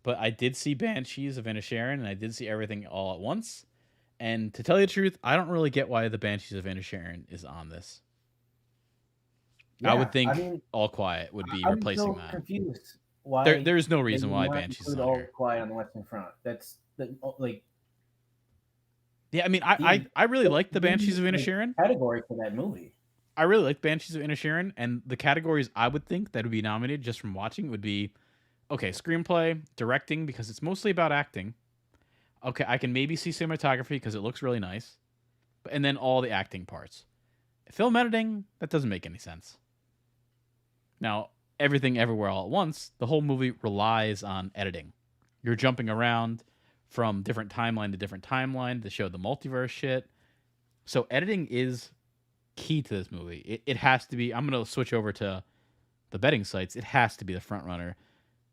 but I did see Banshees of Inisherin, and I did see Everything All at Once. And to tell you the truth, I don't really get why the Banshees of Inisherin is on this. I would Yeah, I think mean, All Quiet would be I'm replacing so that. confused There, why there's no they reason would why not Banshees is include on All here. Quiet on the Western Front. That's the like Yeah, I mean, I really that's like the Banshees the of like Inisherin. category for that movie. I really like Banshees of Inisherin, and the categories I would think that would be nominated just from watching would be okay, screenplay, directing because it's mostly about acting. Okay, I can maybe see cinematography because it looks really nice, and then all the acting parts. Film editing that doesn't make any sense. Now, Everything Everywhere All at Once, the whole movie relies on editing. You're jumping around from different timeline to different timeline to show the multiverse shit. So editing is key to this movie. It has to be. I'm gonna switch over to the betting sites. It has to be the front runner,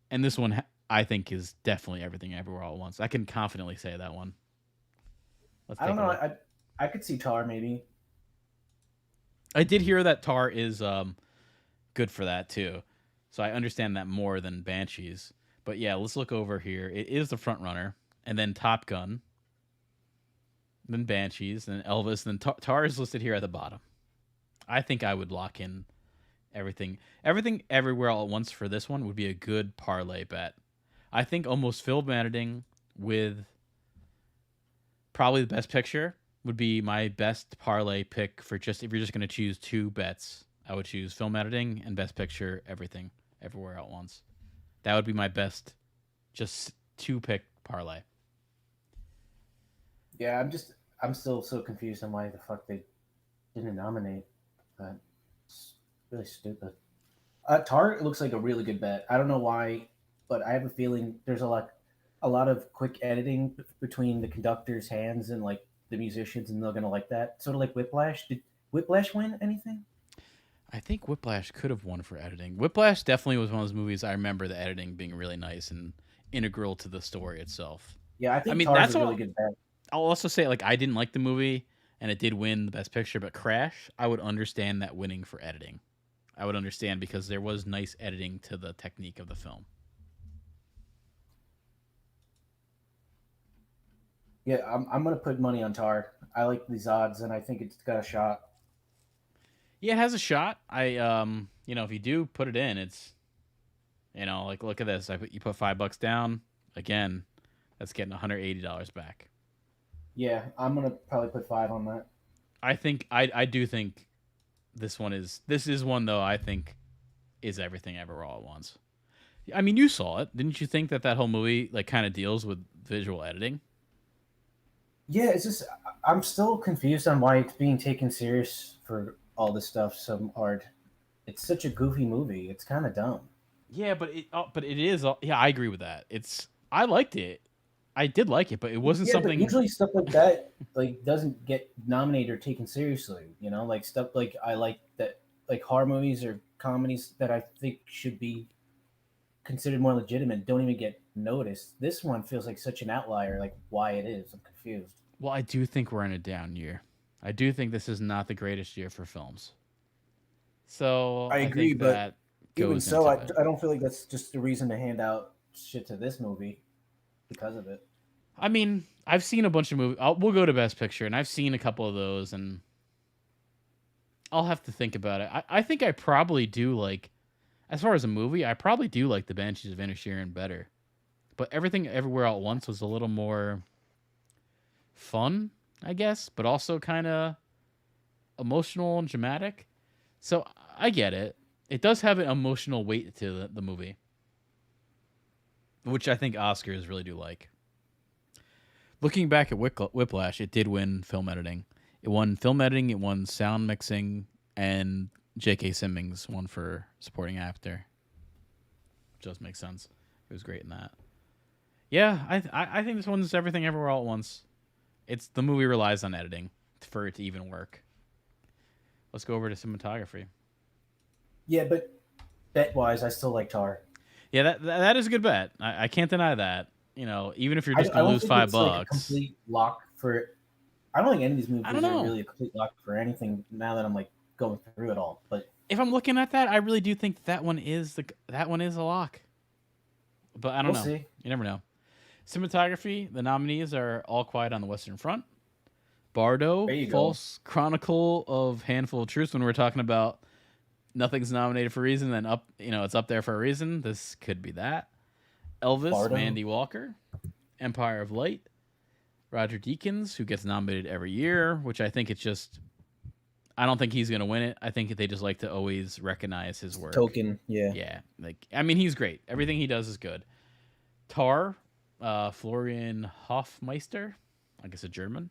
and this one I think is definitely Everything Everywhere All at Once. I can confidently say that one. Let's I don't take a know. look. I could see Tar maybe. I did hear that Tar is good for that too. So I understand that more than Banshees. But yeah, let's look over here. It is the front runner, and then Top Gun, then Banshees, then Elvis, then Tar is listed here at the bottom. I think I would lock in everything, everywhere, all at once for this one would be a good parlay bet. I think almost film editing with probably the best picture would be my best parlay pick for just if you're just going to choose two bets. I would choose film editing and best picture, everything, everywhere at once. That would be my best, just two pick parlay. Yeah, I'm still so confused on why the fuck they didn't nominate. But it's really stupid. Tar looks like a really good bet. I don't know why, but I have a feeling there's a lot of quick editing between the conductor's hands and like the musicians, and they're gonna like that. Sort of like Whiplash. Did Whiplash win anything? I think Whiplash could have won for editing. Whiplash definitely was one of those movies I remember the editing being really nice and integral to the story itself. Yeah, I I think mean, Tar's that's a really all. good bet. I'll also say like I didn't like the movie and it did win the best picture, but Crash, I would understand that winning for editing. I would understand because there was nice editing to the technique of the film. Yeah, I'm gonna put money on Tar. I like these odds, and I think it's got a shot. Yeah, it has a shot. If you do put it in, it's like look at this. You put $5 down. Again, that's getting $180 back. Yeah, I'm gonna probably put 5 on that. I do think this is one though I think is everything ever all at once. I mean, you saw it, didn't you think that whole movie like kind of deals with visual editing? Yeah, it's just I'm still confused on why it's being taken serious for all this stuff so hard. It's such a goofy movie. It's kind of dumb. Yeah, but it is. Yeah, I agree with that. I liked it. I did like it, but it wasn't Yeah, but something. usually stuff like that like doesn't get nominated or taken seriously. You know, like stuff like I like that like horror movies or comedies that I think should be considered more legitimate don't even get noticed. This one feels like such an outlier. Like why it is, I'm confused. Well, I do think we're in a down year. I do think this is not the greatest year for films. So I I agree, think but that even goes so, into it. I don't feel like that's just a reason to hand out shit to this movie because of it. I mean, I've seen a bunch of movies. We'll go to Best Picture, and I've seen a couple of those, and I'll have to think about it. I think I probably do like, as far as a movie, I probably do like The Banshees of Inisherin better. But Everything Everywhere All at Once was a little more fun, I guess, but also kind of emotional and dramatic. So I get it. It does have an emotional weight to the movie, which I think Oscars really do like. Looking back at Whiplash, it did win film editing. It won film editing, it won sound mixing, and J.K. Simmons won for supporting actor. Which does make sense. It was great in that. Yeah, I think this one's Everything Everywhere All at Once. It's the movie relies on editing for it to even work. Let's go over to cinematography. Yeah, but bet wise, I still like Tar. Yeah, that is a good bet. I can't deny that. Even if you're just I gonna don't lose think five it's like a bucks, complete lock for. I don't think any of these I don't movies are know. really a complete lock for anything. Now that I'm like going through it all, but If I'm looking at that, I really do think that one is a lock. But I don't we'll know. see. You never know. Cinematography, the nominees are All Quiet on the Western Front, Bardo, There you go. False Chronicle of Handful of Truths. When we're talking about nothing's nominated for a reason, then it's up there for a reason. This could be that. Elvis, Bardo. Mandy Walker, Empire of Light, Roger Deakins, who gets nominated every year, which I think it's just. I don't think he's gonna win it. I think they just like to always recognize his work. Token. Yeah. Yeah, he's great. Everything he does is good. Tar, Florian Hofmeister, I guess a German.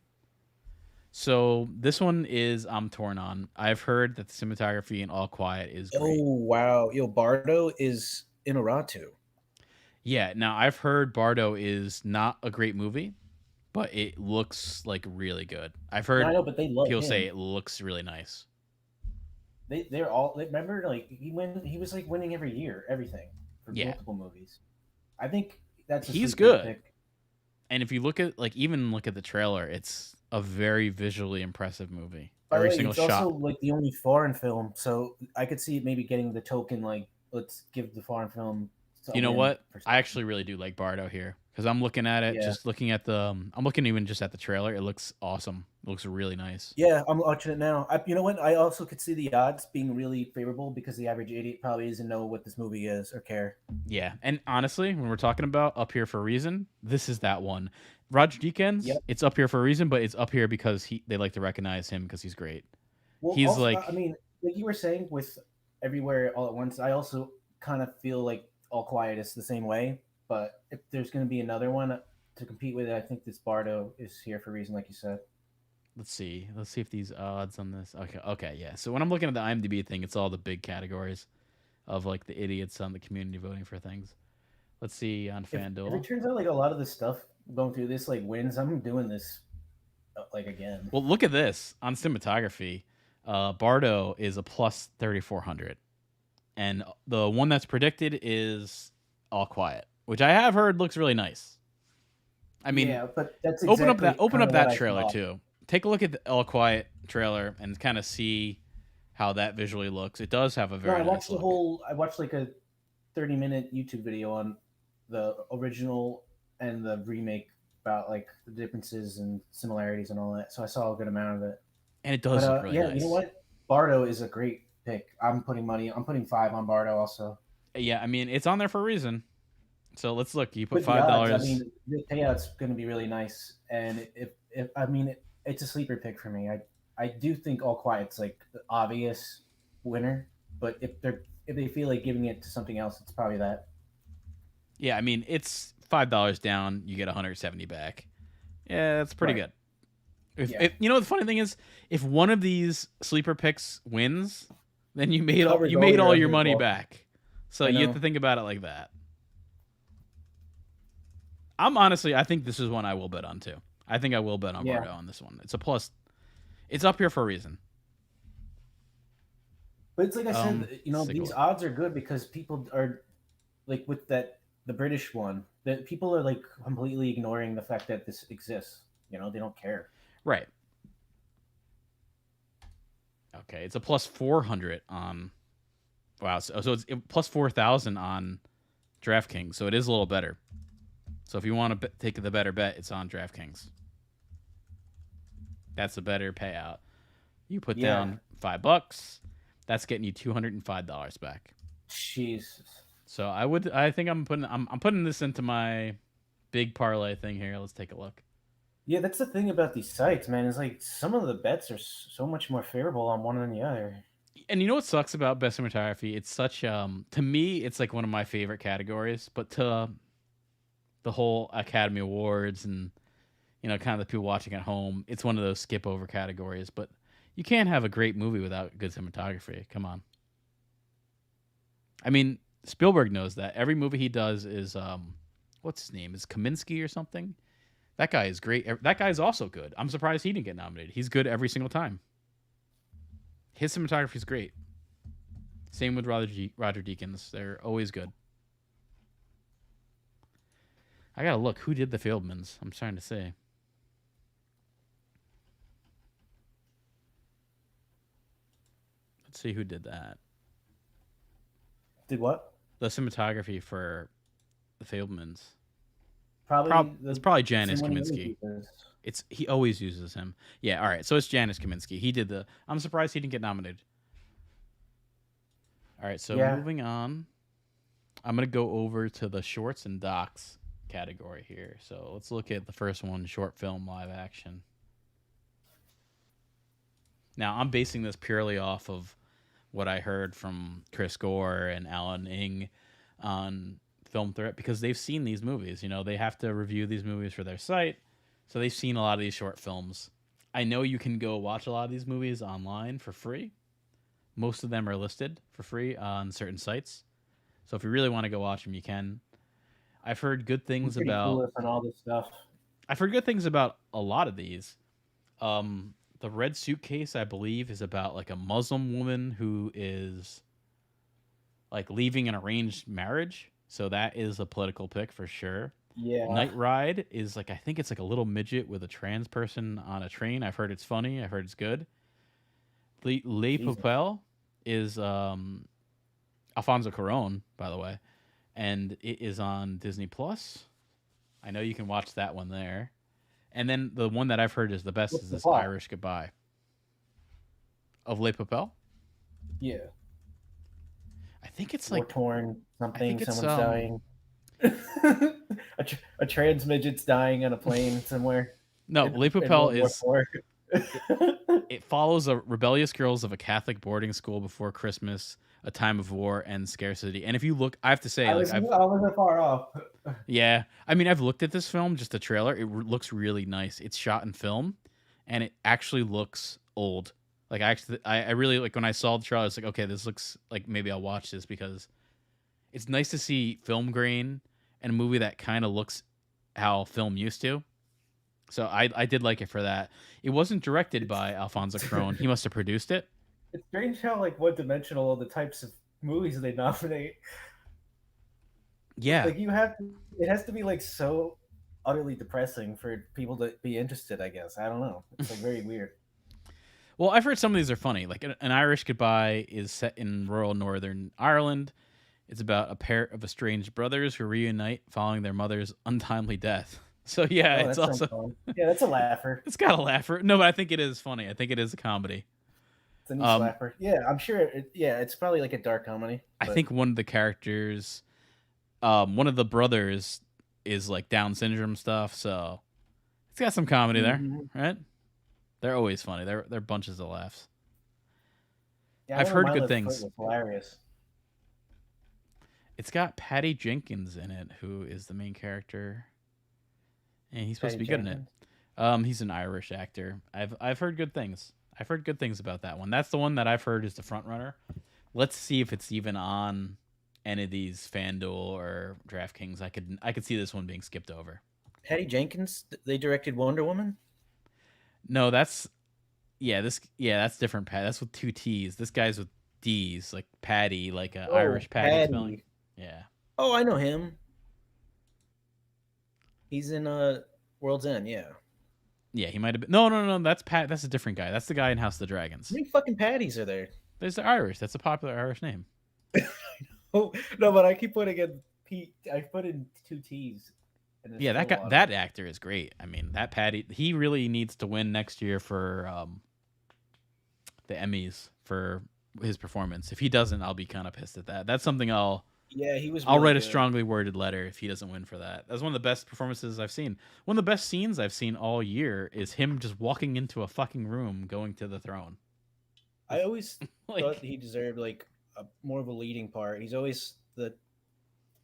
So this one is I'm torn on. I've heard that the cinematography in All Quiet is Oh great. wow, yo, Bardo is Inaratu. Yeah, now I've heard Bardo is not a great movie, but it looks like really good. I've No, I heard know, but they love people say him. it looks really nice. They're all. Remember, like he was like winning every year, everything for Yeah, multiple movies. I think that's a he's sleeper good. pick. And if you look at even look at the trailer, it's a very visually impressive movie. By the every way, single it's also shot. like the only foreign film, so I could see it maybe getting the token like let's give the foreign film a You know win what? for I something. actually really do like Bardo here because I'm looking at it, Yeah, just looking at the. I'm looking even just at the trailer. It looks awesome. It looks really nice. yeah, I'm watching it now. You know what? I also could see the odds being really favorable because the average idiot probably doesn't know what this movie is or care. Yeah, and honestly, when we're talking about up here for a reason, this is that one. Roger Deakins, Yep. it's up here for a reason, but it's up here because they like to recognize him because he's great. Well, He's also, like, I mean, like you were saying with Everywhere All at Once, I also kind of feel like All Quiet is the same way. But if there's going to be another one to compete with it, I think this Bardo is here for a reason, like you said. let's see if these odds on this. Okay, okay, yeah. So when I'm looking at the IMDb thing, it's all the big categories of like the idiots on the community voting for things. Let's see on If it FanDuel. turns out like a lot of the stuff going through this like wins, I'm doing this like again. Well, look at this on cinematography. Bardo is a plus 3,400, and the one that's predicted is All Quiet, which I have heard looks really nice. I mean, Yeah, but that's exactly open kind up of what that I trailer thought. too. Take a look at the All Quiet trailer and kind of see how that visually looks. It does have a No, very nice look. I watched like a 30-minute YouTube video on the original and the remake about like the differences and similarities and all that. So I saw a good amount of it. And it But does look really yeah, you know nice. what? Bardo is a great pick. I'm putting money. I'm putting five on Bardo also. Yeah, I mean, it's on there for a reason. So let's look. You put With the odds, I $5. mean, the payout's going to be really nice. And if I mean, it's a sleeper pick for me. I do think All Quiet's like the obvious winner. But if they feel like giving it to something else, it's probably that. Yeah, I mean, it's $5 down, you get 170 back. Yeah, that's pretty Right. good. If, Yeah. if you know the funny thing is, if one of these sleeper picks wins, then Covers you all made your all your other money losses. back. So I you have to know. think about it like that. I'm honestly, I think this is one I will bet on too. I think I will bet on Yeah. Bardo on this one. It's a plus. It's up here for a reason. But it's like I said, Let's take a these look. odds are good because people are like with the British one, that people are like completely ignoring the fact that this exists. They don't care. Right. Okay. It's a plus 400 on. Wow. So it's plus 4,000 on DraftKings. So it is a little better. So if you want to take the better bet, it's on DraftKings. That's a better payout. You put Yeah. down $5. That's getting you $205 back. Jesus. So I think I'm putting this into my big parlay thing here. Let's take a look. Yeah, that's the thing about these sites, man. Is like some of the bets are so much more favorable on one than the other. And you know what sucks about best cinematography? It's such to me it's like one of my favorite categories, but to the whole Academy Awards and kind of the people watching at home, it's one of those skip over categories, but you can't have a great movie without good cinematography. Come on. I mean, Spielberg knows that. Every movie he does is what's his name? Is Kaminsky or something? That guy is great. That guy is also good. I'm surprised he didn't get nominated. He's good every single time. His cinematography is great. Same with Roger Deakins. They're always good. I gotta look. Who did the Fieldmans? I'm trying to say. Let's see who did that. Did what? The cinematography for the Fieldmans. Probably It's the probably same Janis one he always Kaminsky. uses. It's he always uses him. Yeah, all right. So it's Janis Kaminsky. He did the. I'm surprised he didn't get nominated. All right. So Yeah. moving on, I'm gonna go over to the shorts and docs category here. So let's look at the first one: short film live action. Now I'm basing this purely off of what I heard from Chris Gore and Alan Ing on Film Threat because they've seen these movies. They have to review these movies for their site, so they've seen a lot of these short films. I know you can go watch a lot of these movies online for free. Most of them are listed for free on certain sites. So if you really want to go watch them, you can. I've heard good I'm things pretty about. clueless on all this stuff. I've heard good things about a lot of these. The Red Suitcase, I believe, is about like a Muslim woman who is like leaving an arranged marriage. So that is a political pick for sure. Yeah. Night Ride is like I think it's like a little midget with a trans person on a train. I've heard it's funny. I've heard it's good. Le Jesus. Papel is Alfonso Cuarón, by the way, and it is on Disney Plus. I know you can watch that one there. And then the one that I've heard is the best What's is the this plot? Irish Goodbye of Le Papel. Yeah. I think it's War like torn I something. think it's Someone's dying. A trans midget's dying on a plane somewhere no, Le in Papel World War is Four. it, it follows a rebellious girls of a Catholic boarding school before Christmas, a time of war and scarcity. And if you look, I have to say, like I wasn't far off. yeah, I mean, I've looked at this film, just the trailer. It looks really nice. It's shot in film, and it actually looks old. Like I really like when I saw the trailer. I was like, okay, this looks like maybe I'll watch this because it's nice to see film grain in a movie that kind of looks how film used to. So I did like it for that. It wasn't directed It's by Alfonso it's Cuarón. He must have produced it. it's strange how like one dimensional the types of movies they nominate. Yeah. Like you have to, it has to be like so utterly depressing for people to be interested. I guess I don't know. It's like very weird. Well, I've heard some of these are funny. Like An Irish Goodbye is set in rural Northern Ireland. It's about a pair of estranged brothers who reunite following their mother's untimely death. So yeah, Oh, it's that sounds also fun. Yeah, that's a laugher. it's got a laugher. No, but I think it is funny. I think it is a comedy. It's a knee Um, slapper. Yeah, I'm sure. Yeah, it's probably like a dark comedy, I but think one of the characters, one of the brothers, is like Down syndrome stuff. So it's got some comedy there, mhm. right? They're always funny. They're bunches of laughs. Yeah, I I've remember heard My good Left Foot things. was hilarious. It's got Patty Jenkins in it, who is the main character, and he's supposed to Patty be good in it. Jenkins. He's an Irish actor. I've heard good things. I've heard good things about that one. That's the one that I've heard is the front runner. Let's see if it's even on any of these FanDuel or DraftKings. I could see this one being skipped over. Patty Jenkins. They directed Wonder Woman. No, that's that's different. Pat, that's with two T's. This guy's with D's, like Patty, like a Oh, Irish Patty spelling. Patty. Yeah, Oh, I know him. He's in World's End. Yeah. yeah, he might have been. No. That's Pat. That's a different guy. That's the guy in House of the How Dragons. many fucking Patties are there? There's the Irish. That's a popular Irish name. Oh no, but I keep putting in P. I put in two T's, and there's Yeah, still that a guy, lot of that them. actor is great. I mean, that Patty, he really needs to win next year for the Emmys for his performance. If he doesn't, I'll be kind of pissed at that. That's something Yeah, he was I'll really write a good. strongly worded letter if he doesn't win for that. That's one of the best performances I've seen. One of the best scenes I've seen all year is him just walking into a fucking room going to the throne. I always thought Like, he deserved like more of a leading part. He's always the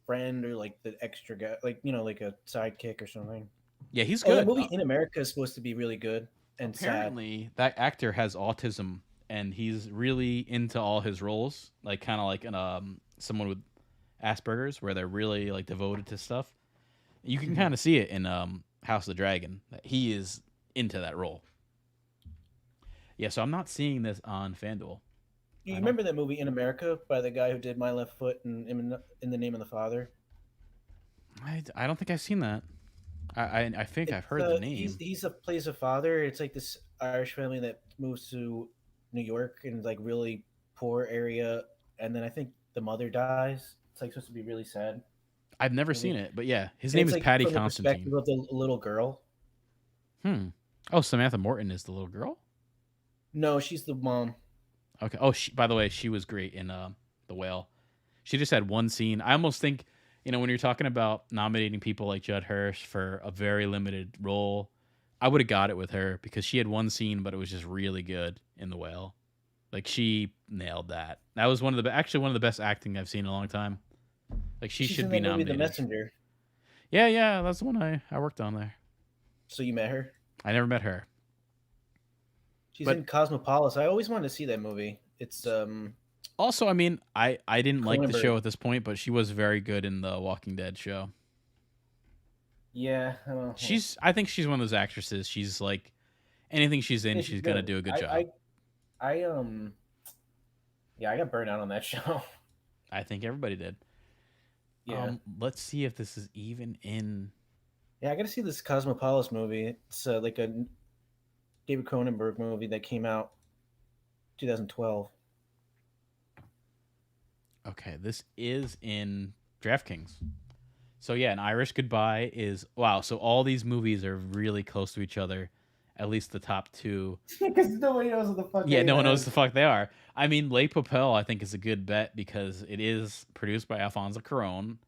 friend or like the extra guy, like like a sidekick or something. yeah, he's Oh, that good. movie In America is supposed to be really good and sad. Apparently, that actor has autism and he's really into all his roles, like kind of like someone with Asperger's, where they're really like devoted to stuff. You can Mhm. kind of see it in House of the Dragon that he is into that role. Yeah, so I'm not seeing this on FanDuel. You I don't. remember that movie In America by the guy who did My Left Foot and In the Name of the Father? I don't think I've seen that. I think I've It's heard the name. he's a plays a father. It's like this Irish family that moves to New York in like really poor area, and then I think the mother dies. It's like supposed to be really sad I've never seen movie, it, but yeah, his and name it's is like Patty from the Constantine. perspective of the little girl. Hmm. Oh, Samantha Morton is the little girl. No, she's the mom. Okay. Oh, by the way, she was great in The Whale. She just had one scene. I almost think, when you're talking about nominating people like Judd Hirsch for a very limited role, I would have got it with her because she had one scene, but it was just really good in The Whale. Like she nailed that. That was actually one of the best acting I've seen in a long time. Like she She's should in be that movie The nominated. Messenger. Yeah, that's the one I worked on there. So you met her? I never met her, She's but in Cosmopolis. I always wanted to see that movie. It's also, I mean, I didn't like the show Cronenberg. at this point, but she was very good in the Walking Dead show. Yeah, I don't know. I think she's one of those actresses. She's like anything she's in, Yeah, she's she's gonna good. do a good job. I yeah, I got burned out on that show. I think everybody did. Yeah. Let's see if this is even in. Yeah, I got to see this Cosmopolis movie. It's like a David Cronenberg movie that came out. 2012. Okay, this is in DraftKings. So yeah, An Irish Goodbye is wow. So all these movies are really close to each other, at least the top two. Because nobody knows what the fuck Yeah, any of no one that knows is. the fuck they are. I mean, Les Papel I think is a good bet because it is produced by Alfonso Cuarón,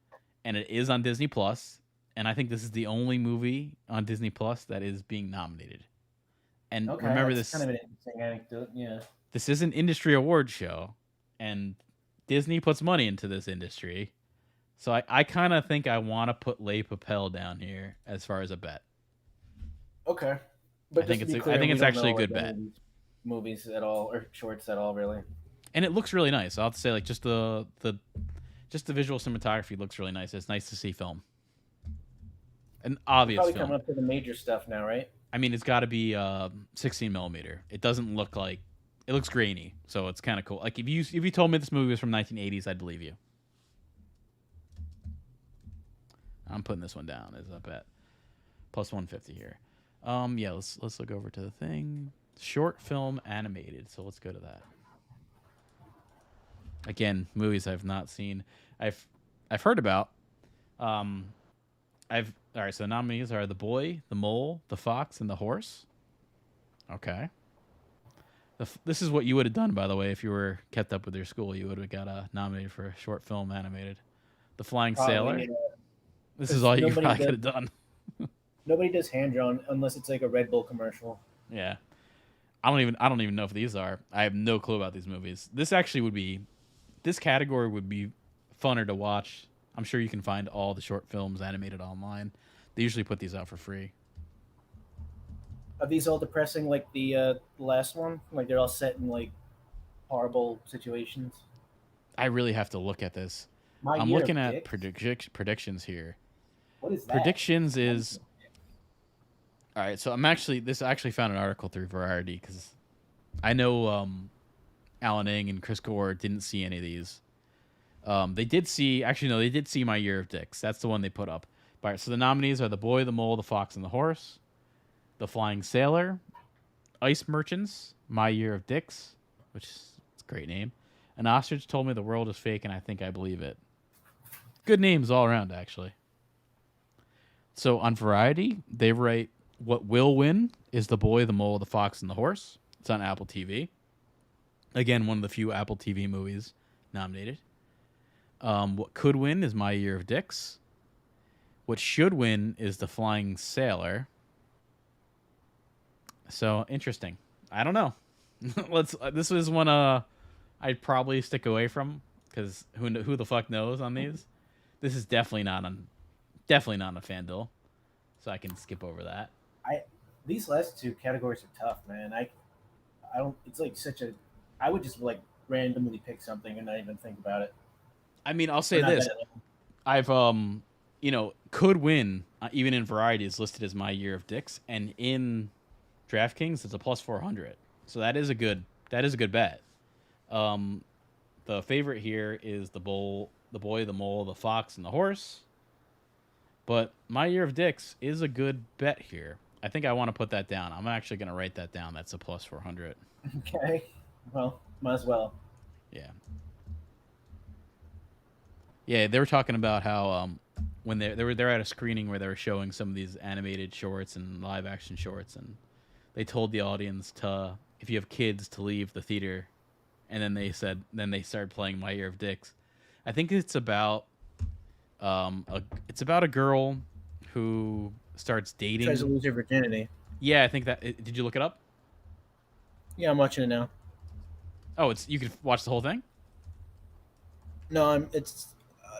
and it is on Disney Plus. And I think this is the only movie on Disney Plus that is being nominated. And Okay, remember that's kind this of an interesting anecdote. Yeah. this is an industry award show, and Disney puts money into this industry. So I kind of think I want to put Les Papel down here as far as a bet. Okay. But just to be I clear, think we it's don't actually know a like good any bet, of these movies at all or shorts at all, really. and it looks really nice. I'll have to say, like just the visual cinematography looks really nice. It's nice to see film, an We're obvious probably coming film. up to the major stuff now, right? I mean, it's got to be 16 millimeter. It doesn't look like it looks grainy, so it's kind of cool. Like if you told me this movie was from 1980s, I'd believe you. I'm putting this one down as a bet. Plus 150 here. Yeah, let's look over to the thing. Short film animated. So let's go to that. Again, movies I've not seen. I've heard about. Um, I've all right. So the nominees are The Boy, The Mole, The Fox, and The Horse. Okay. This is what you would have done, by the way, if you were kept up with your school. You would have got nominated for a short film animated. The Flying Probably, Sailor. yeah. This is Because all you probably could have done. nobody does hand drawn unless it's like a Red Bull commercial. Yeah. I don't even know if these are. I have no clue about these movies. This category would be funner to watch. I'm sure you can find all the short films animated online. They usually put these out for free. Are these all depressing like the last one? Like they're all set in like horrible situations. I really have to look at this. My I'm Year looking of at Dicks. predictions here. What is that? Predictions My is Year of Dicks. all right. So I actually found an article through Variety because I know Alan Ng and Chris Gore didn't see any of these. They did see actually no, they did see My Year of Dicks. That's the one they put up. All right, so the nominees are The Boy, the Mole, the Fox, and the Horse, The Flying Sailor, Ice Merchants, My Year of Dicks, which is a great name. An ostrich told me the world is fake, and I think I believe it. Good names all around, actually. So on Variety, they write what will win is The Boy, the Mole, the Fox, and the Horse. It's on Apple TV. Again, one of the few Apple TV movies nominated. What could win is My Year of Dicks. What should win is The Flying Sailor. So interesting. I don't know. Let's. This is one. I'd probably stick away from because who the fuck knows on these. This is definitely not a FanDuel, so I can skip over that. I these last two categories are tough, man. I don't. It's like such a. I would just like randomly pick something and not even think about it, I mean, I'll or say not this: bet at all. I've could win even in Variety is listed as My Year of Dicks, and in DraftKings it's a plus 400. So that is a good bet. Um, the favorite here is the boy, the mole, the fox, and the horse. But My Year of Dicks is a good bet here. I think I want to put that down. I'm actually going to write that down. That's a plus 400. Okay. Well, might as well. Yeah. Yeah, they were talking about how when they're at a screening where they were showing some of these animated shorts and live action shorts, and they told the audience to if you have kids to leave the theater, and then they started playing My Year of Dicks. I think it's about a girl who starts Tries to dating. lose your virginity. Yeah, I think that. Did you look it up? Yeah, I'm watching it now. Oh, you could watch the whole thing. No, it's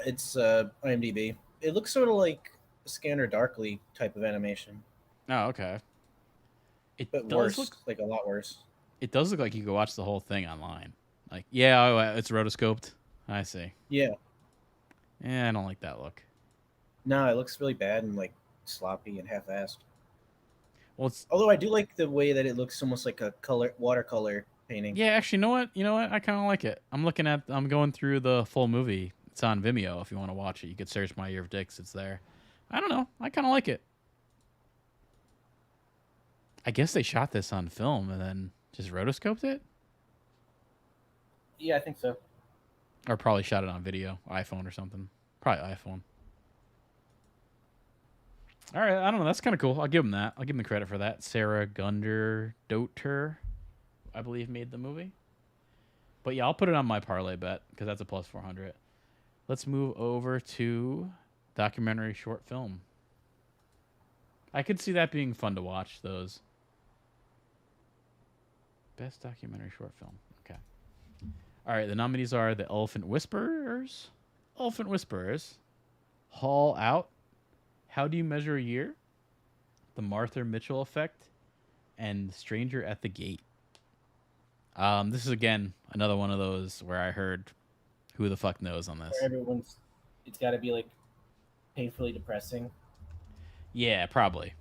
IMDb. It looks sort of like Scanner Darkly type of animation, Oh, okay. but It does worse, look. like a lot worse. It does look like you could watch the whole thing online. Like, yeah, oh, it's rotoscoped. I see. Yeah. Yeah, I don't like that look. No, it looks really bad and like sloppy and half-assed. Well, it's Although I do like the way that it looks almost like a color watercolor painting. yeah. Actually, you know what? You know what? I kind of like it. I'm going through the full movie. It's on Vimeo. If you want to watch it, you could search My Year of Dicks. It's there. I don't know. I kind of like it. I guess they shot this on film and then just rotoscoped it. Yeah, I think so. or probably shot it on video, iPhone or something. Probably iPhone. All right, I don't know. That's kind of cool. I'll give him that. I'll give him the credit for that. Sarah Gunder Doter, I believe, made the movie. But yeah, I'll put it on my parlay bet because that's a plus 400. Let's move over to documentary short film. I could see that being fun to watch. Those best documentary short film. Okay. All right. The nominees are The Elephant Whisperers, Haul Out, How Do You Measure a Year, The Martha Mitchell Effect, and Stranger at the Gate. This is again another one of those where I heard who the fuck knows on Where this. everyone's, it's got to be like painfully depressing. Yeah, probably.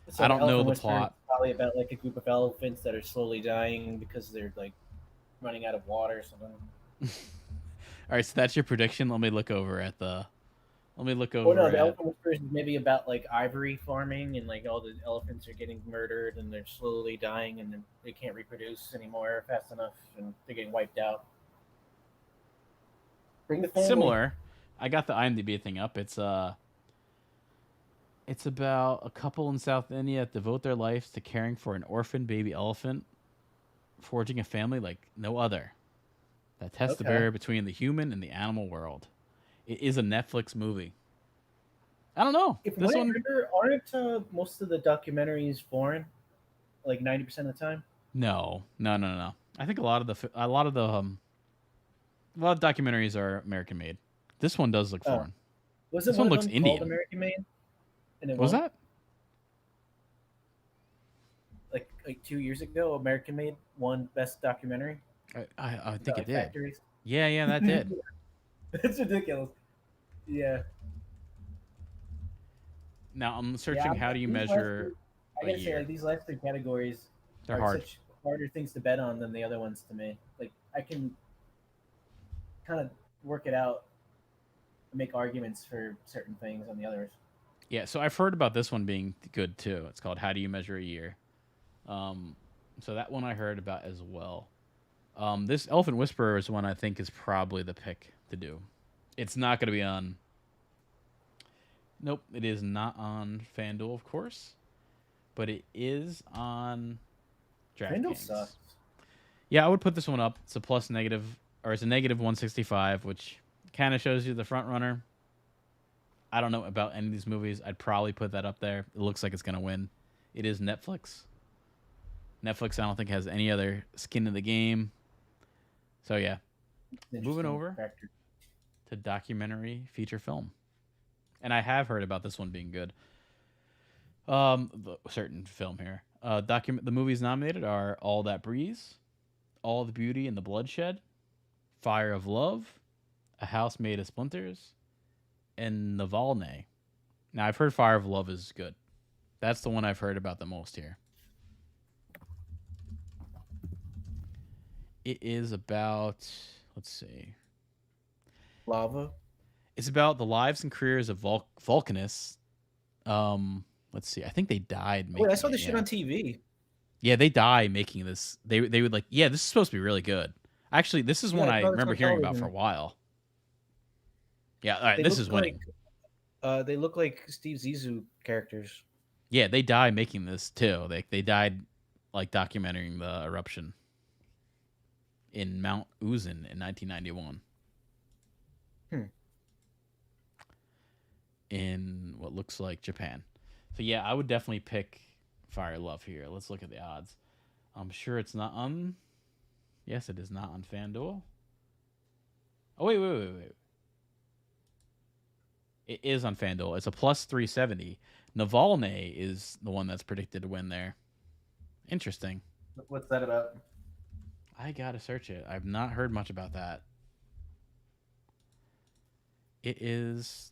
So I the don't know Elephant the Whisperer is plot. probably about like a group of elephants that are slowly dying because they're like running out of water or something. All right, so that's your prediction. Let me look over at the. Let me look Or over no, the at. Elephant Whisperers is maybe about like ivory farming and like all the elephants are getting murdered and they're slowly dying and they can't reproduce anymore fast enough and they're getting wiped out. Bring the family. Similar. I got the IMDb thing up. It's about a couple in South India that devote their lives to caring for an orphan baby elephant, forging a family like no other that tests the Okay. barrier between the human and the animal world. It is a Netflix movie. I don't know. If This what I one, remember, aren't most of the documentaries foreign? Like 90% of the time. no, no, no, no. I think a lot of documentaries are American made. This one does look Oh, foreign. wasn't This one one of looks them called Indian. American Made and it What was won that? like 2 years ago? American Made won best documentary I think about it like did. factories. Yeah, yeah, that did. It's ridiculous. Yeah, Now I'm yeah. searching. How do you These last measure three, I a gotta say, year? like these last three categories They're are hard. such harder things to bet on than the other ones to me. Like I can kind of work it out, and make arguments for certain things on the others. Yeah, so I've heard about this one being good too. It's called How Do You Measure a Year? Um, so that one I heard about as well. This Elephant Whisperer is one I think is probably the pick to do. It's not going to be on. Nope, it is not on FanDuel, of course, but it is on Randall DraftKings. sucks. Yeah, I would put this one up. It's a plus negative, or it's a negative 165, which kind of shows you the front runner. I don't know about any of these movies. I'd probably put that up there. It looks like it's going to win. It is Netflix. Netflix, I don't think, has any other skin in the game. So, yeah. Moving Interesting over factor. to documentary feature film. And I have heard about this one being good. The certain film here. The movies nominated are All That Breeze, All the Beauty and the Bloodshed, Fire of Love, A House Made of Splinters, and Navalny. Now, I've heard Fire of Love is good. That's the one I've heard about the most here. It is about, let's see, Lava. it's about the lives and careers of volcanists. Let's see, I think they died Wait, I making saw it. this shit Yeah, on TV. yeah, they die making this. They would like, yeah, this is supposed to be really good. Actually, this is Yeah, one I I saw this remember on hearing about for a television. while. Yeah, all right, They this is look winning. like they look like Steve Zissou characters. Yeah, they die making this too. They died like documenting the eruption in Mount Uzun in 1991 Hmm. in what looks like Japan. So yeah, I would definitely pick Fire Love here. Let's look at the odds. I'm sure it's not on. Yes, it is not on FanDuel. Oh wait. It is on FanDuel. It's a plus 370. Navalny is the one that's predicted to win there. Interesting. What's that about? I gotta search it. I've not heard much about that. It is.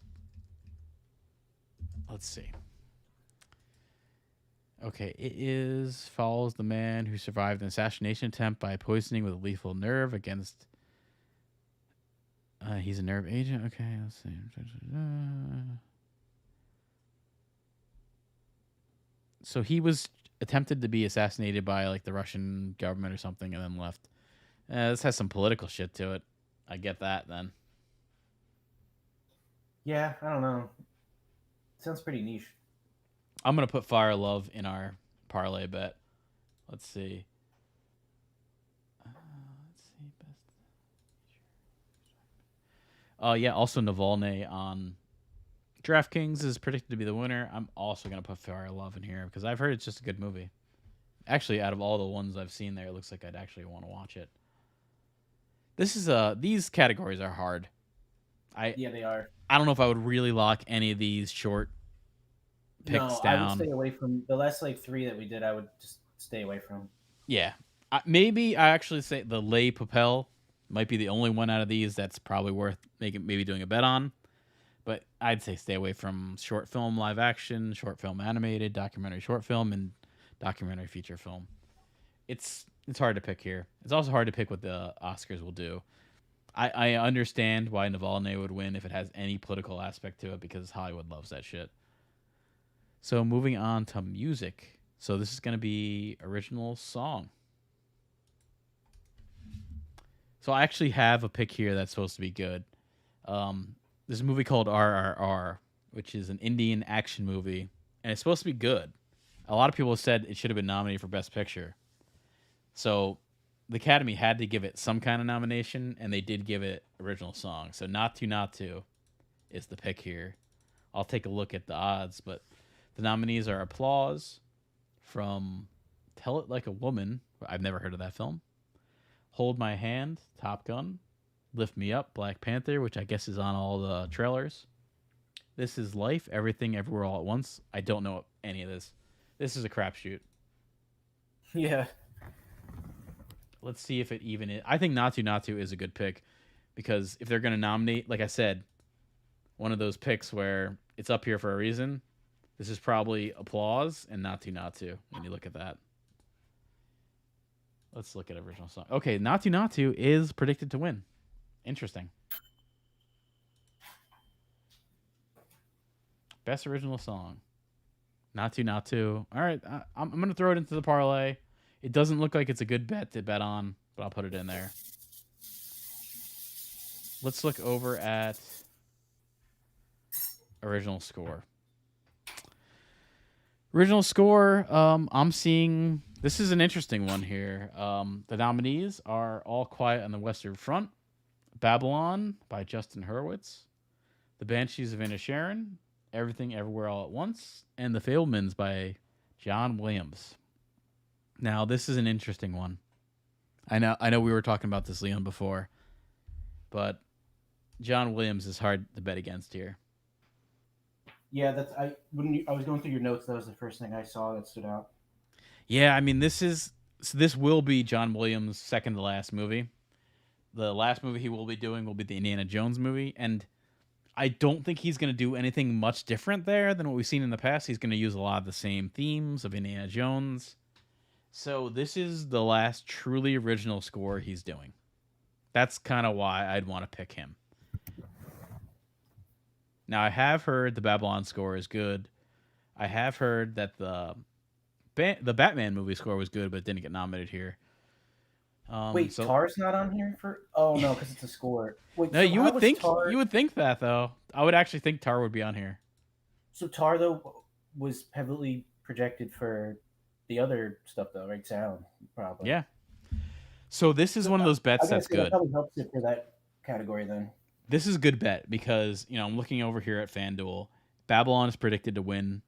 Let's see. Okay, it is follows the man who survived an assassination attempt by poisoning with a lethal nerve against. He's a nerve agent. Okay, let's see. So he was attempted to be assassinated by like the Russian government or something, and then left. This has some political shit to it. I get that then. Yeah, I don't know. Sounds pretty niche. I'm gonna put Fire Love in our parlay bet. Let's see. Let's see. Best. Yeah. Also, Navalny on DraftKings is predicted to be the winner. I'm also gonna put Fire Love in here because I've heard it's just a good movie. Actually, out of all the ones I've seen there, it looks like I'd actually want to watch it. This is these categories are hard. I Yeah, they are. I don't know if I would really lock any of these short No, picks I would down. stay away from the last like three that we did. I would just stay away from. Yeah, maybe I actually say the Lay Papel might be the only one out of these that's probably worth making maybe doing a bet on. But I'd say stay away from short film, live action, short film, animated, documentary, short film, and documentary feature film. It's hard to pick here. It's also hard to pick what the Oscars will do. I understand why Navalny would win if it has any political aspect to it because Hollywood loves that shit. So moving on to music. So this is going to be original song. So I actually have a pick here that's supposed to be good. There's a movie called RRR, which is an Indian action movie, and it's supposed to be good. A lot of people have said it should have been nominated for Best Picture. So the Academy had to give it some kind of nomination, and they did give it original song. So Not To is the pick here. I'll take a look at the odds, but the nominees are Applause from Tell It Like a Woman. I've never heard of that film. Hold My Hand, Top Gun. Lift Me Up, Black Panther, which I guess is on all the trailers. This Is Life, Everything Everywhere All at Once. I don't know any of this. This is a crapshoot. Yeah, Let's see if it even is. I think Not To is a good pick because if they're going to nominate, like I said, one of those picks where it's up here for a reason, this is probably Applause and Not To when you look at that. Let's look at original song. Okay, Not To is predicted to win. Interesting. Best original song. Not To. All right, I'm going to throw it into the parlay. It doesn't look like it's a good bet to bet on, but I'll put it in there. Let's look over at original score. Original score, I'm seeing this is an interesting one here. The nominees are All Quiet on the Western Front, Babylon by Justin Hurwitz, The Banshees of Inisherin, Everything Everywhere All at Once, and The Fabelmans by John Williams. Now, this is an interesting one. I know we were talking about this, Leon, before, but John Williams is hard to bet against here. yeah. That's I was going through your notes. That was the first thing I saw that stood out. Yeah, I mean this will be John Williams' second to last movie. The last movie he will be doing will be the Indiana Jones movie, and I don't think he's going to do anything much different there than what we've seen in the past. He's going to use a lot of the same themes of Indiana Jones. So this is the last truly original score he's doing. That's kind of why I'd want to pick him. Now I have heard the Babylon score is good. I have heard that the Batman movie score was good, but it didn't get nominated here. Wait, So Tar's not on here for? Oh no, because it's a score. Wait, no, so how was Tar? you would think that though. I would actually think Tar would be on here. So Tar though was heavily projected for the other stuff though, right? Sound probably. Yeah. So this is So one of those I bets gotta that's say that good. probably helps it for that category then. This is a good bet because I'm looking over here at FanDuel. Babylon is predicted to win,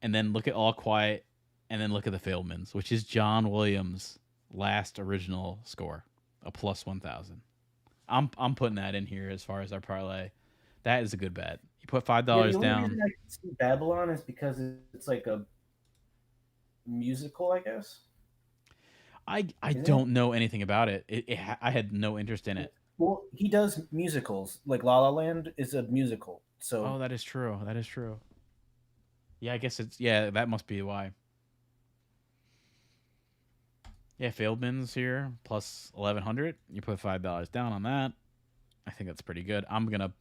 and then look at All Quiet, and then look at the Fabelmans, which is John Williams' last original score, a plus 1,000. I'm putting that in here as far as our parlay. That is a good bet. You put five Yeah, the dollars only down. reason I see Babylon is because it's like a musical, I guess. I Isn't it? don't know anything about it. I had no interest in it. Well, he does musicals. Like La La Land is a musical. Oh, So that is true. That is true. Yeah, I guess it's that must be why. Yeah, Fieldman's here plus 1,100. You put $5 down on that. I think that's pretty good. I'm gonna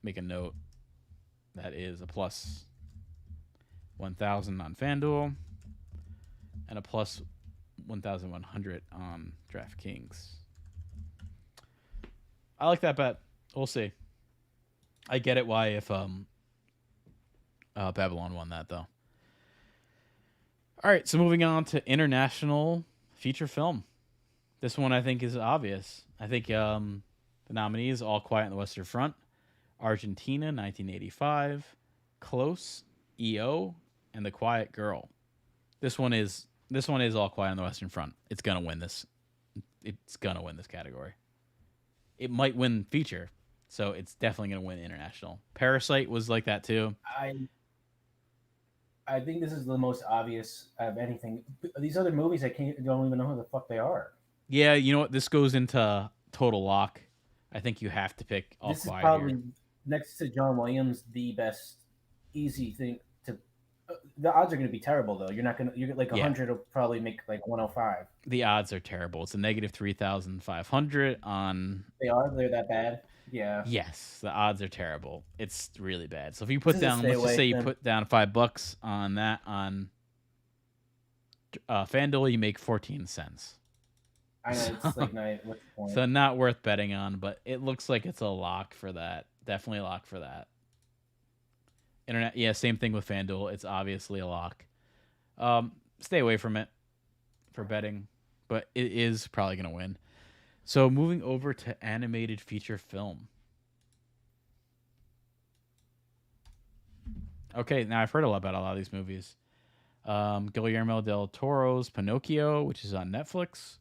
make a note. That is a plus 1,000 on FanDuel and a plus 1,100 on DraftKings. I like that bet. We'll see. I get it why if Babylon won that though. All right, so moving on to international feature film. This one I think is obvious. I think the nominees: All Quiet on the Western Front, Argentina, 1985, Close, EO, and The Quiet Girl. This one is All Quiet on the Western Front. It's gonna win this. It's gonna win this category. It might win feature, so it's definitely gonna win international. Parasite was like that too. I I think this is the most obvious of anything. These other movies, I can't don't even know who the fuck they are. Yeah, you know what? This goes into total lock. I think you have to pick All This is Quiet here. probably next to John Williams the best easy thing to. The odds are going to be terrible though. You're not going to. You're like Yeah, 100 will probably make like 105. the odds are terrible. It's a negative 3,500 on. They are. They're that bad. Yeah. Yes, the odds are terrible. It's really bad. So if you This put is a down, stay let's just say away you then. put down $5 on that on FanDuel, you make 14 cents. I know So, it's like night. What's the point? so not worth betting on, but it looks like it's a lock for that. Definitely a lock for that. Internet, yeah, same thing with FanDuel. It's obviously a lock. Stay away from it for betting, but it is probably going to win. So moving over to animated feature film. Okay, now I've heard a lot about a lot of these movies. Guillermo del Toro's Pinocchio, which is on Netflix.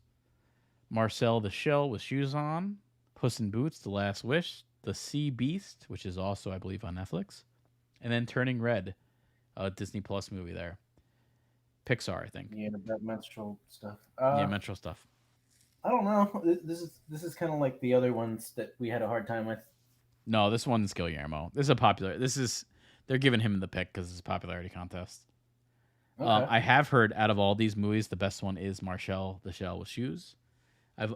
Marcel the Shell with Shoes On. Puss in Boots, The Last Wish. The Sea Beast, which is also, I believe, on Netflix. And then Turning Red, a Disney Plus movie there. Pixar, I think. Yeah, the menstrual stuff. Yeah, Metro stuff. I don't know. This is kind of like the other ones that we had a hard time with. No, this one's Guillermo. This is a popular. This is they're giving him the pick because it's a popularity contest. Okay. I have heard out of all these movies, the best one is Marshall the Shell with Shoes.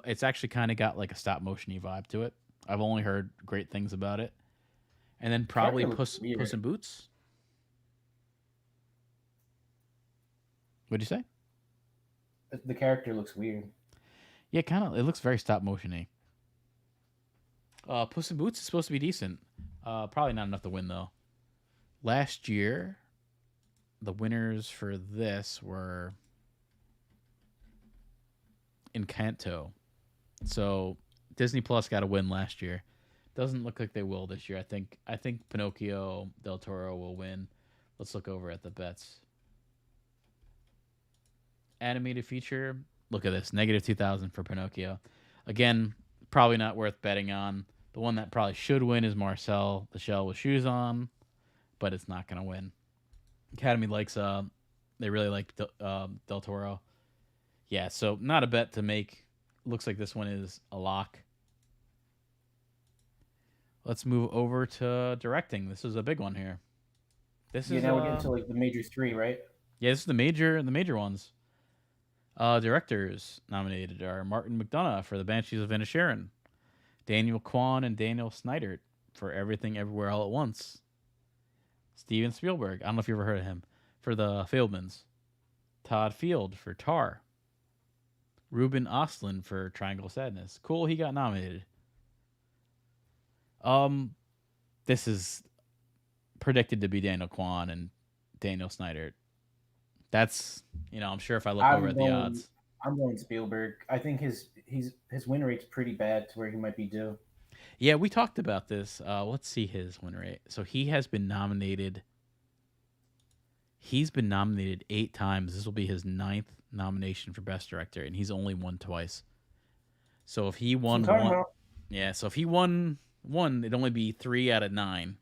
It's actually kind of got like a stop motiony vibe to it. I've only heard great things about it. And then probably Character looks Puss weird. in Boots. What'd you say? The character looks weird. Yeah, kind of. It looks very stop motiony. Puss in Boots is supposed to be decent. Probably not enough to win though. Last year, the winners for this were Encanto. So Disney Plus got a win last year. Doesn't look like they will this year. I think Pinocchio del Toro will win. Let's look over at the bets. Animated feature. Look at this. Negative 2,000 for Pinocchio. Again, probably not worth betting on. The one that probably should win is Marcel, the Shell with Shoes On, but it's not going to win. Academy likes, they really like Del Toro. Yeah, so not a bet to make. Looks like this one is a lock. Let's move over to directing. This is a big one here. This Yeah, is now we're getting to like the major three, right? yeah, this is the major ones. Directors nominated are Martin McDonough for The Banshees of Inisherin, Daniel Kwan and Daniel Snyder for Everything Everywhere All at Once, Steven Spielberg, I don't know if you ever heard of him, for The Fablemans, Todd Field for Tar, Ruben Ostlund for Triangle of Sadness. Cool, he got nominated. Um, this is predicted to be Daniel Kwan and Daniel Snyder. That's I'm sure if I look over I'm at the going. odds. I'm going Spielberg. I think his win rate's pretty bad to where he might be due. Yeah, we talked about this. Let's see his win rate. So he has been nominated. He's been nominated 8 times. This will be his ninth nomination for Best Director, and he's only won twice. So if he So I'm won talking one, about. yeah. So if he won one, it'd only be 3 out of 9.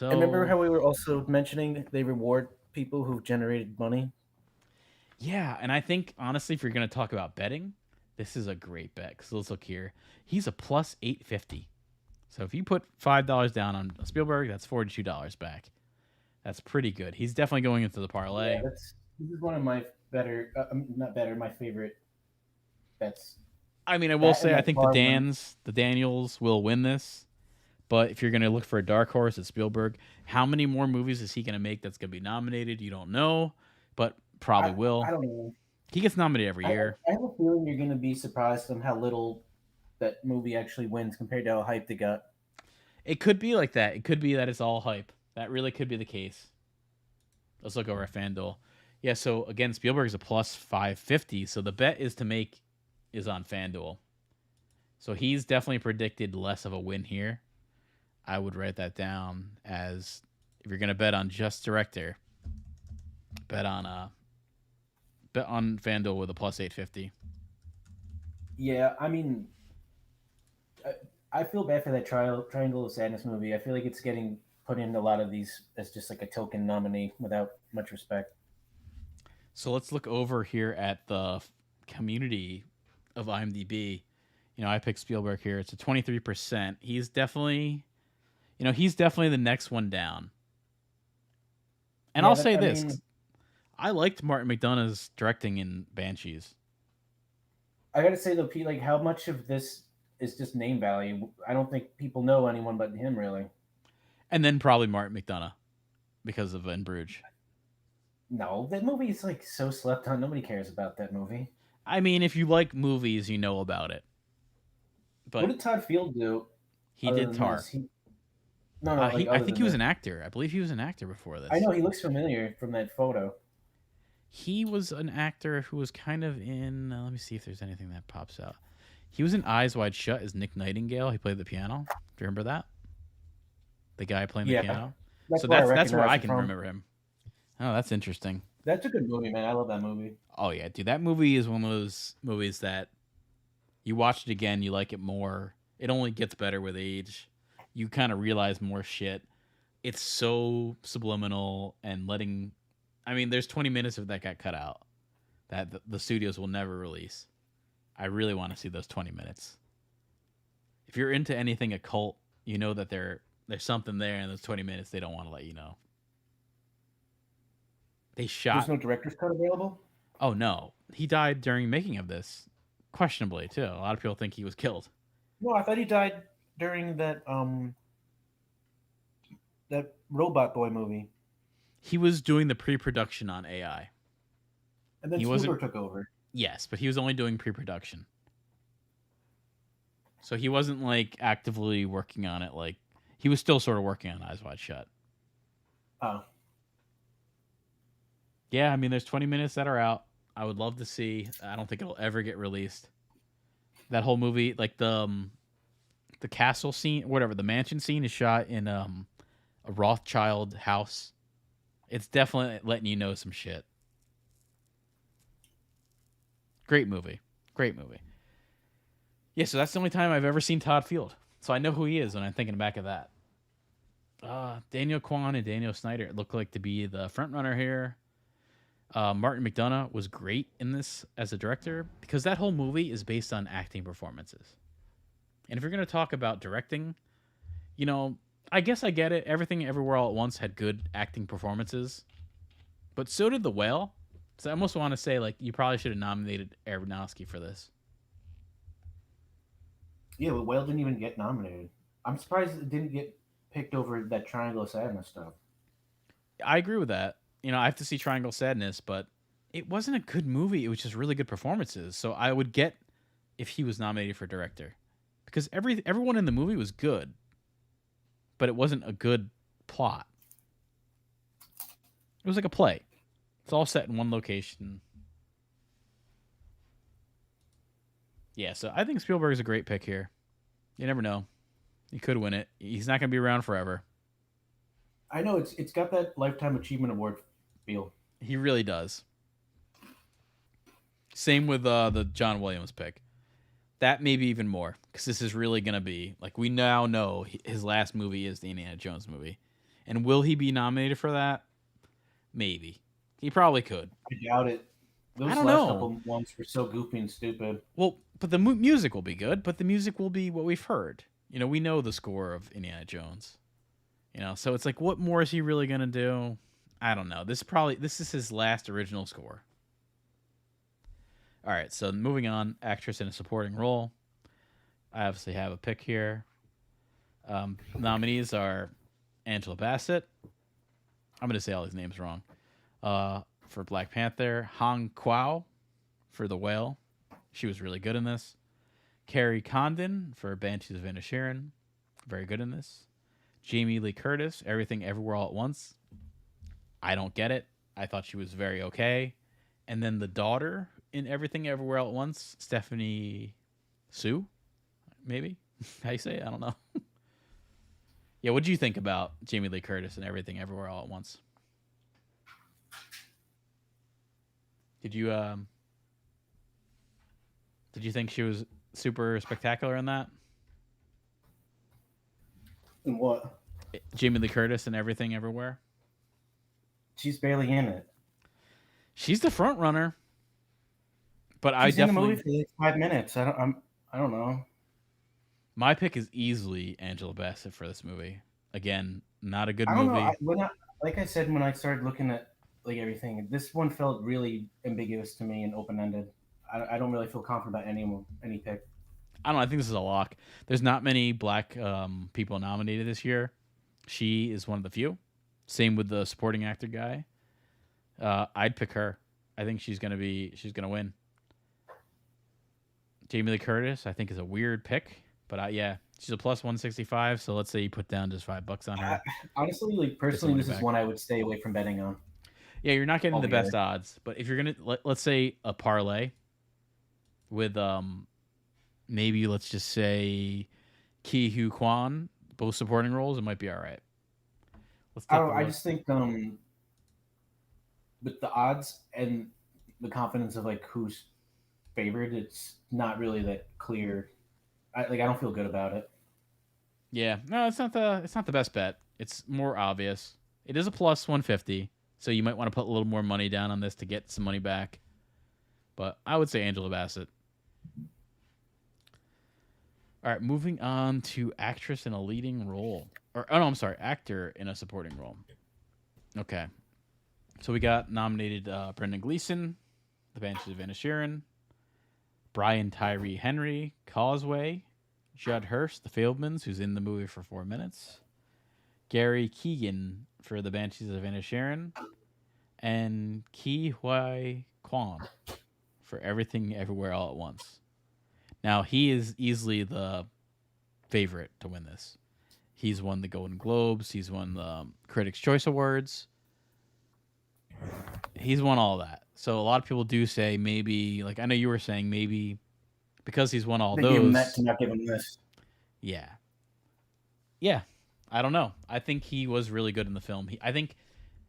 And remember So how we were also mentioning they reward people who've generated money? yeah, and I think honestly, if you're gonna talk about betting, this is a great bet. So let's look here. He's a plus 850. So if you put $5 down on Spielberg, that's $42 back. That's pretty good. He's definitely going into the Yeah, parlay. this is one of my better, not better, my favorite bets. I mean, I will That and say I that think bar one. The Daniels will win this. But if you're going to look for a dark horse, it's Spielberg. How many more movies is he going to make that's going to be nominated? You don't know, but probably I will. don't know. He gets nominated every I, year. I have a feeling you're going to be surprised on how little that movie actually wins compared to how hyped it got. It could be like that. It could be that it's all hype. That really could be the case. Let's look over at FanDuel. Yeah, so again, Spielberg's a plus 550. So the bet is to make is on FanDuel. So he's definitely predicted less of a win here. I would write that down as if you're gonna bet on just director, bet on FanDuel with a plus 850. Yeah, I mean, I, I feel bad for that Triangle of Sadness movie. I feel like it's getting put in a lot of these as just like a token nominee without much respect. So let's look over here at the community of IMDb. I picked Spielberg here. It's a 23%. He's definitely the next one down. And Yeah, I'll that, say I this: mean, I liked Martin McDonagh's directing in Banshees. I gotta say though, Pete, like how much of this is just name value? I don't think people know anyone but him really. And then probably Martin McDonagh because of In Bruges. No, that movie is like so slept on. Nobody cares about that movie. I mean, if you like movies, you know about it. What But did Todd Field do he other did than this? Tar. He no, like I other think than he was this. an actor. I believe he was an actor before I this. know he looks familiar from that photo. He was an actor who was kind of in. Let me see if there's anything that pops out. He was in Eyes Wide Shut as Nick Nightingale. He played the piano. Do you remember that? The guy playing the Yeah, piano. that's So where I that's where recognize I him can from. remember him. Oh, that's interesting. That's a good movie, man. I love that movie. Oh yeah, dude, that movie is one of those movies that you watch it again, you like it more. It only gets better with age. You kind of realize more shit. It's so subliminal and letting. I mean, there's 20 minutes of that got cut out that the studios will never release. I really want to see those 20 minutes. If you're into anything occult, you know that there's something there in those 20 minutes they don't want to let you know. They There's shot. no director's cut available. Oh no, he died during making of this, questionably too. A lot of people think he was killed. No, I thought he died during that Robot Boy movie, He was doing the pre-production on AI. and then He wasn't. Spielberg took over. Yes, but he was only doing pre-production, so he wasn't like actively working on it. Like he was still sort of working on Eyes Wide Shut. Oh, Yeah, I mean, there's 20 minutes that are out. I would love to see. I don't think it'll ever get released. That whole movie, like the castle scene, whatever, the mansion scene is shot in a Rothschild house. It's definitely letting you know some shit. Great movie. Great movie. Yeah, so that's the only time I've ever seen Todd Field. So I know who he is when I'm thinking back of that. Daniel Kwan and Daniel Snyder look like to be the front runner here. Martin McDonagh was great in this as a director because that whole movie is based on acting performances. And if you're going to talk about directing, you know, I guess I get it. Everything Everywhere All at Once had good acting performances, but so did The Whale. So I almost want to say, like, you probably should have nominated Aronofsky for this. yeah, but Whale didn't even get nominated. I'm surprised it didn't get picked over that Triangle of Sadness stuff. I agree with that. I have to see Triangle Sadness, but it wasn't a good movie. It was just really good performances. So I would get if he was nominated for director because everyone in the movie was good, but it wasn't a good plot. It was like a play. It's all set in one location. Yeah, so I think Spielberg is a great pick here. You never know. He could win it. He's not going to be around forever. I know it's got that Lifetime Achievement Award feel. He really does. Same with the John Williams pick. That maybe even more because this is really going to be like we now know his last movie is the Indiana Jones movie. And will he be nominated for that? Maybe. He probably could. I doubt it. I Those don't last know. couple ones were so goofy and stupid. Well, but the music will be good, but the music will be what we've heard. We know the score of Indiana Jones. So it's like, what more is he really gonna do? I don't know. This is his last original score. All right, so moving on, actress in a supporting role. I obviously have a pick here. Nominees are Angela Bassett. I'm gonna say all these names wrong. For Black Panther, Hong Kwao for The Whale. She was really good in this. Carrie Condon for Banshees of Inisherin, very good in this. Jamie Lee Curtis, Everything Everywhere All at Once. I don't get it. I thought she was very okay. And then the daughter in Everything Everywhere All at Once, Stephanie Sue, maybe. How you say it? I don't know. Yeah, what do you think about Jamie Lee Curtis and Everything Everywhere All at Once? Did you did you think she was super spectacular in that? And what? Jamie Lee Curtis and Everything Everywhere. She's barely in it. She's the front runner, but I She's in the movie definitely for like 5 minutes. I don't know. my pick is easily Angela Bassett for this movie. Again, not a good I don't know. movie. Like I said, when I started looking at like everything, this one felt really ambiguous to me and open ended. I don't really feel confident about any pick. I don't know. I think this is a lock. There's not many black people nominated this year. She is one of the few. Same with the supporting actor guy. I'd pick her. I think she's gonna win. Jamie Lee Curtis, I think, is a weird pick, but yeah, she's a plus 165. So let's say you put down just $5 on her. Honestly, like Get some personally, money this is back. one I would stay away from betting on Yeah, you're not getting the best altogether. odds, but if you're gonna let's say a parlay with maybe let's just say Ki Hu Kwan, both supporting roles, it might be all right. Let's I take don't. a I look. just think with the odds and the confidence of like who's favored, it's not really that clear. I don't feel good about it. Yeah, no, it's not the best bet. It's more obvious. It is a plus 150, so you might want to put a little more money down on this to get some money back. But I would say Angela Bassett. All right, moving on to actress in a leading role. Or oh no, I'm sorry, actor in a supporting role. Okay, so we got nominated Brendan Gleeson, The Banshees of Inisherin, Brian Tyree Henry, Causeway, Judd Hirsch, The Fieldmans, who's in the movie for 4 minutes, Gary Keegan for The Banshees of Inisherin, and Ki Huai Kwan for Everything Everywhere All at Once. Now, he is easily the favorite to win this. He's won the Golden Globes, he's won the Critics' Choice Awards, he's won all that. So a lot of people do say maybe, like I know you were saying, maybe because he's won all They gave him that those. to not give him this. Yeah. Yeah. I don't know. I think he was really good in the film. I think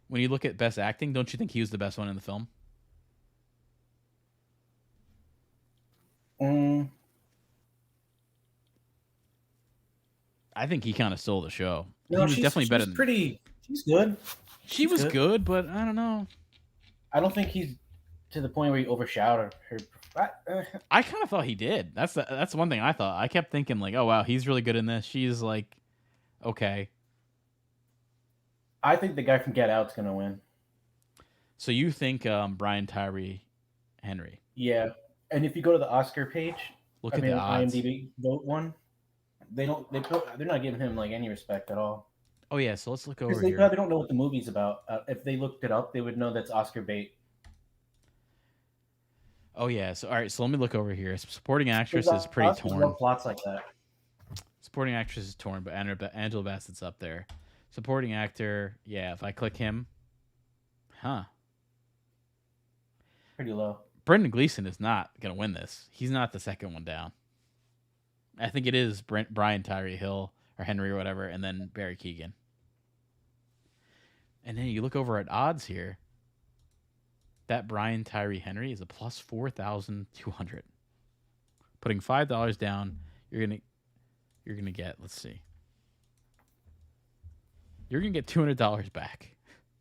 when you look at best acting, don't you think he was the best one in the film? Mm, I think he kind of stole the show. He no, was definitely better she's than pretty. She's good. she She's was good. good, but I don't know. I don't think he's to the point where he overshadowed her. I kind of thought he did. That's one thing I thought. I kept thinking like, oh wow, he's really good in this. She's like, okay. I think the guy from Get Out's gonna win. So you think Brian Tyree Henry? Yeah, and if you go to the Oscar page, Look I at the mean odds. IMDb vote one, they're not giving him like any respect at all Oh yeah, so let's look because over they here. probably don't know what the movie's about. If they looked it up, they would know that's Oscar bait. Oh yeah, so all right, so let me look over here. Supporting Because actress is pretty Oscars torn. love plots like that. Supporting actress is torn, but Angela Bassett's up there. Supporting actor, yeah. If I click him, huh? Pretty low. Brendan Gleeson is not gonna win this. He's not the second one down. I think it is Brian Tyree Hill or Henry or whatever, and then Barry Keegan. And then you look over at odds here. That Brian Tyree Henry is a plus 4,200. Putting $5 down, you're gonna get. Let's see. You're gonna get $200 back.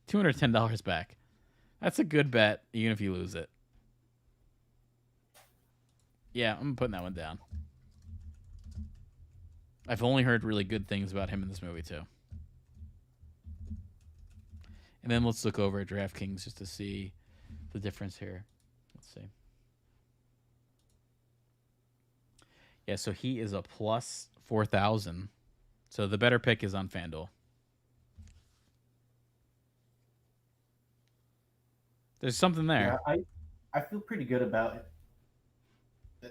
$210 back. That's a good bet, even if you lose it. Yeah, I'm putting that one down. I've only heard really good things about him in this movie too. And then let's look over at DraftKings just to see the difference here. Let's see. Yeah, so he is a plus 4,000. So the better pick is on FanDuel. There's something Yeah, there. I feel pretty good about it.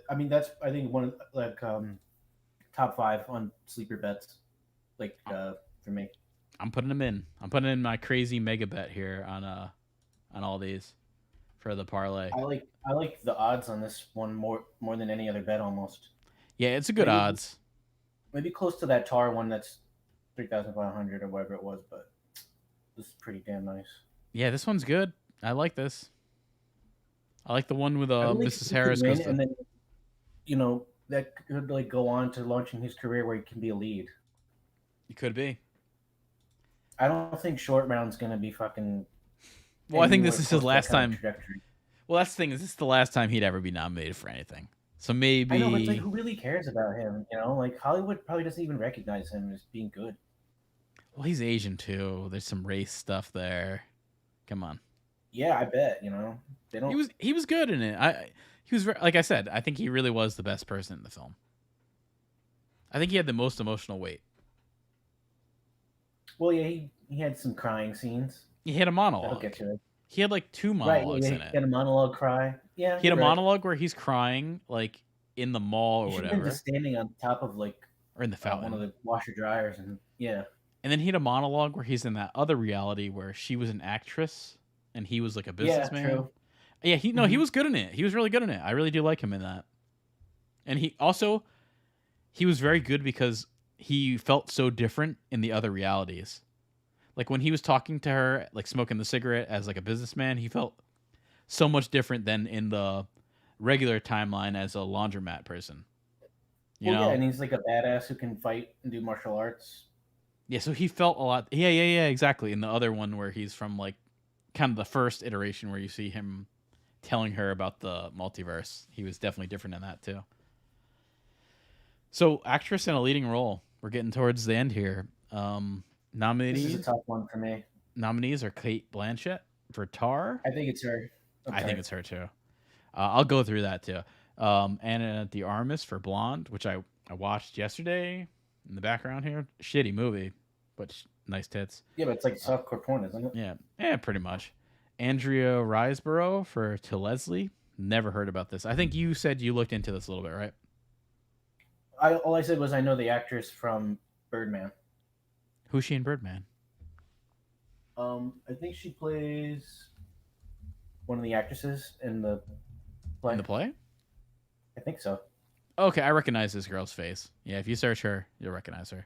I mean, that's I think one of like top five on sleeper bets. Like I- for me, I'm putting them in. I'm putting in my crazy mega bet here on all these for the parlay. I like the odds on this one more than any other bet almost. Yeah, it's a good Maybe odds. maybe close to that Tar one that's 3,500 or whatever it was, but this is pretty damn nice. Yeah, this one's good. I like this. I like the one with I really think Mrs. he could Harris goes win, to. and then that could like go on to launching his career where he can be a lead. It could be. I don't think Short Round's gonna be fucking Well, I think this anywhere is his close to that last kind of time. trajectory. Well, that's the thing. Is this the last time he'd ever be nominated for anything? So I know, but it's like, maybe. who really cares about him? Like Hollywood probably doesn't even recognize him as being good. Well, he's Asian too. There's some race stuff there. Come on. Yeah, I bet. They He don't. was he was good in it. He was like I said. I think he really was the best person in the film. I think he had the most emotional weight. Well, yeah, he had some crying scenes. He had a That'll monologue. get to it. He had like two Right? Yeah, monologues in he it. had a monologue cry. Yeah, He had you're a right. monologue where he's crying like in the mall or He should have been just whatever, standing on top of like or in the one of fountain. the washer dryers, and yeah, And then he had a monologue where he's in that other reality where she was an actress and he was like a yeah, businessman. true. Yeah, he Hmm. was good in it. He was really good in it. I really do like him in that. And he was very good because he felt so different in the other realities. Like when he was talking to her, like smoking the cigarette as like a businessman, he felt so much different than in the regular timeline as a laundromat person. You Well, yeah, know? and he's like a badass who can fight and do martial arts. Yeah, so he felt a lot. Yeah, exactly. In the other one where he's from like kind of the first iteration where you see him telling her about the multiverse, he was definitely different in that too. So, actress in a leading role. We're getting towards the end here. This is a Nominees tough one for me. nominees are Kate Blanchett for Tar. I think it's her. I'm I think sorry. it's her too. I'll go through that too. Anna de Armas for Blonde, which I watched yesterday in the background here. Shitty movie, but nice tits. Yeah, but it's like Uh, softcore porn, isn't it? yeah, pretty much. Andrea Riseborough for To Leslie. Never heard about this. I think you said you looked into this a little bit, right? All I said was I know the actress from Birdman. Who's she in Birdman? I think she plays one of the actresses in the In play. the play? I think so. Okay, I recognize this girl's face. Yeah, if you search her, you'll recognize her.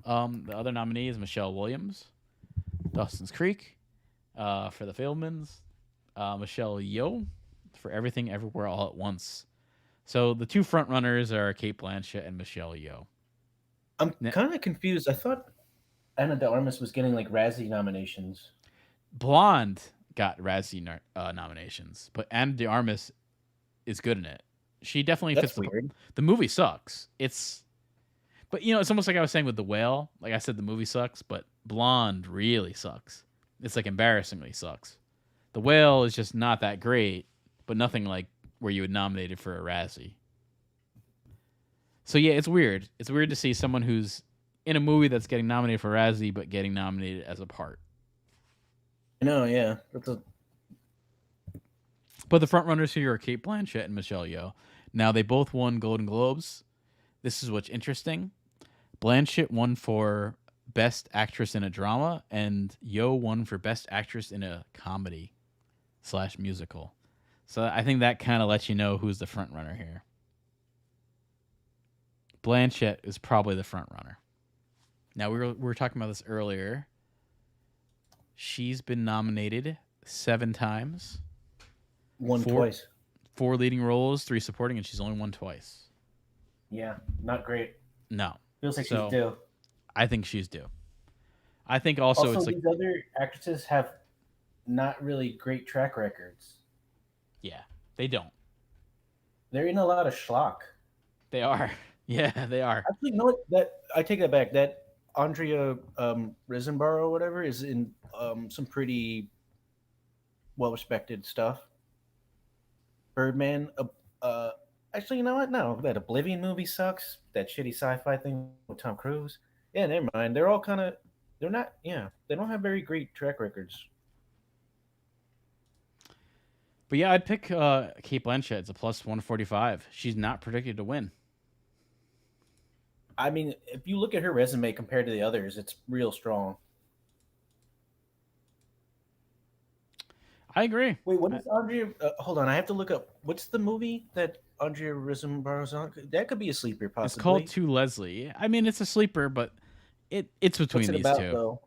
The other nominee is Michelle Williams, Dawson's Creek, for the Fieldmans. Michelle Yeoh for Everything Everywhere All at Once. So the two front runners are Kate Blanchett and Michelle Yeoh. I'm Now, kind of confused. I thought Anna de Armas was getting like Razzie nominations. Blonde got Razzie nominations, but Anna de Armas is good in it. She definitely fits That's the. weird. The movie sucks. But it's almost like I was saying with the whale. Like I said, the movie sucks, but Blonde really sucks. It's like embarrassingly sucks. The whale is just not that great, but nothing like where you would nominate it for a Razzie. So yeah, it's weird. It's weird to see someone who's in a movie that's getting nominated for Razzie, but getting nominated as a part. No, yeah, But the front runners here are Kate Blanchett and Michelle Yeoh. Now they both won Golden Globes. This is what's interesting. Blanchett won for Best Actress in a Drama, and Yeoh won for Best Actress in a Comedy / musical. So I think that kind of lets you know who's the front runner here. Blanchett is probably the front runner. Now we were talking about this earlier. She's been nominated 7 times, one four twice. four leading roles, 3 supporting, and she's only won twice. Yeah, not great. No, Feels like she's so due. I think she's due. I think also Also, it's like these other actresses have not really great track records. yeah, they don't. They're in a lot of schlock. They are. Yeah, they are. Actually, you know what? That I take that back. That Andrea Riseborough or whatever is in some pretty well respected stuff. Birdman. Uh, actually, you know what? No, that Oblivion movie sucks. That shitty sci-fi thing with Tom Cruise. Yeah, never mind. They're all kind of. They're not. Yeah, they don't have very great track records. But yeah, I'd pick Kate Blanchett. It's a plus 145. She's not predicted to win. I mean, if you look at her resume compared to the others, it's real strong. I agree. Wait, what is Andrea? Hold on, I have to look up. What's the movie that Andrea Riseborough on? That could be a sleeper, It's called possibly. To Leslie. I mean, it's a sleeper, but it's What's between it these about, two. though?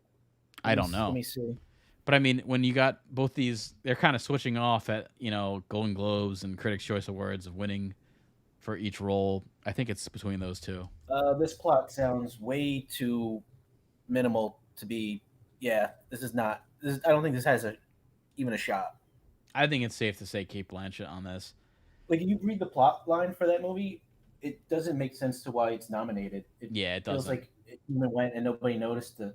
I don't Let know. me see. But I mean, when you got both these, they're kind of switching off at Golden Globes and Critics' Choice Awards of winning for each role. I think it's between those two. This plot sounds way too minimal to be. Yeah, this is not. I don't think this has even a shot. I think it's safe to say Kate Blanchett on this. Like, if you read the plot line for that movie, it doesn't make sense to why it's nominated. It Yeah, it feels doesn't. like it even went and nobody noticed it.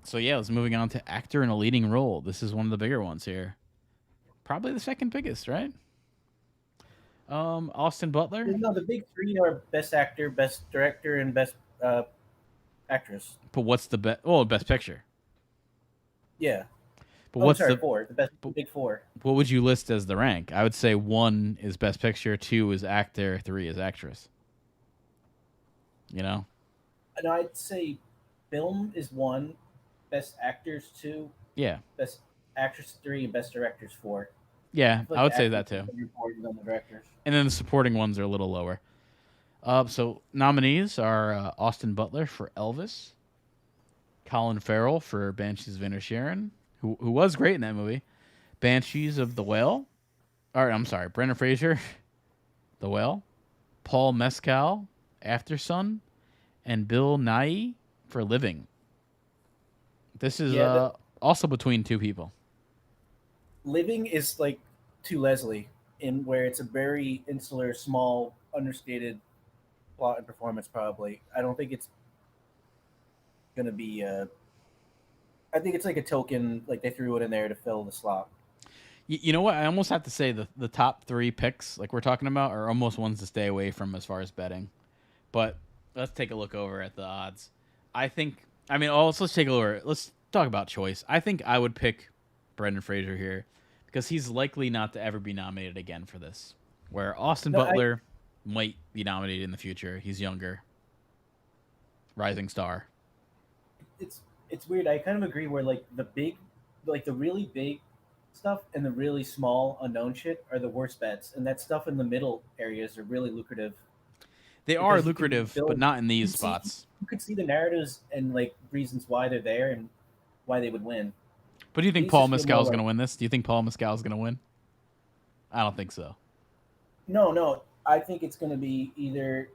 So yeah, let's moving on to actor in a leading role. This is one of the bigger ones here. Probably the second biggest, right? Austin Butler. No, the big three are best actor, best director, and best uh, actress. But what's the best? Oh, best picture. Yeah. But Oh, I'm what's sorry, the four. The but big four. what would you list as the rank? I would say one is best picture, two is actor, three is actress. You know? And I'd say film is one, best actors two, Yeah. best actress three, and best directors four. I Yeah, feel I like would the say actors that too. are more important than the directors. And then the supporting ones are a little lower. So nominees are Austin Butler for Elvis, Colin Farrell for Banshees of Inisherin, who was great in that movie, Banshees of the Whale. Or I'm sorry, Brendan Fraser, The Whale, Paul Mescal, After Sun, and Bill Nighy for Living. This is Yeah, also between two people. Living is like to Leslie, in where it's a very insular, small, understated plot and performance. Probably, I don't think it's gonna be. I think it's like a token, like they threw it in there to fill the slot. You know what? I almost have to say the top three picks, like we're talking about, are almost ones to stay away from as far as betting. But let's take a look over at the odds. I think. I mean, also let's take a look. Let's talk about choice. I think I would pick Brendan Fraser here because he's likely not to ever be nominated again for this. Where Austin No, I Butler might be nominated in the future. He's younger, rising star. it's it's weird. I kind of agree. Where like the really big stuff and the really small unknown shit are the worst bets, and that stuff in the middle areas are really lucrative They are because you can lucrative, but build. not in You these can see spots. you can see the narratives and like reasons why they're there and why they would win. But do you think These Paul just feel Mescal more is going like to win this? Do you think Paul Mescal is going to win? I don't think so. no, no. I think it's going to be either.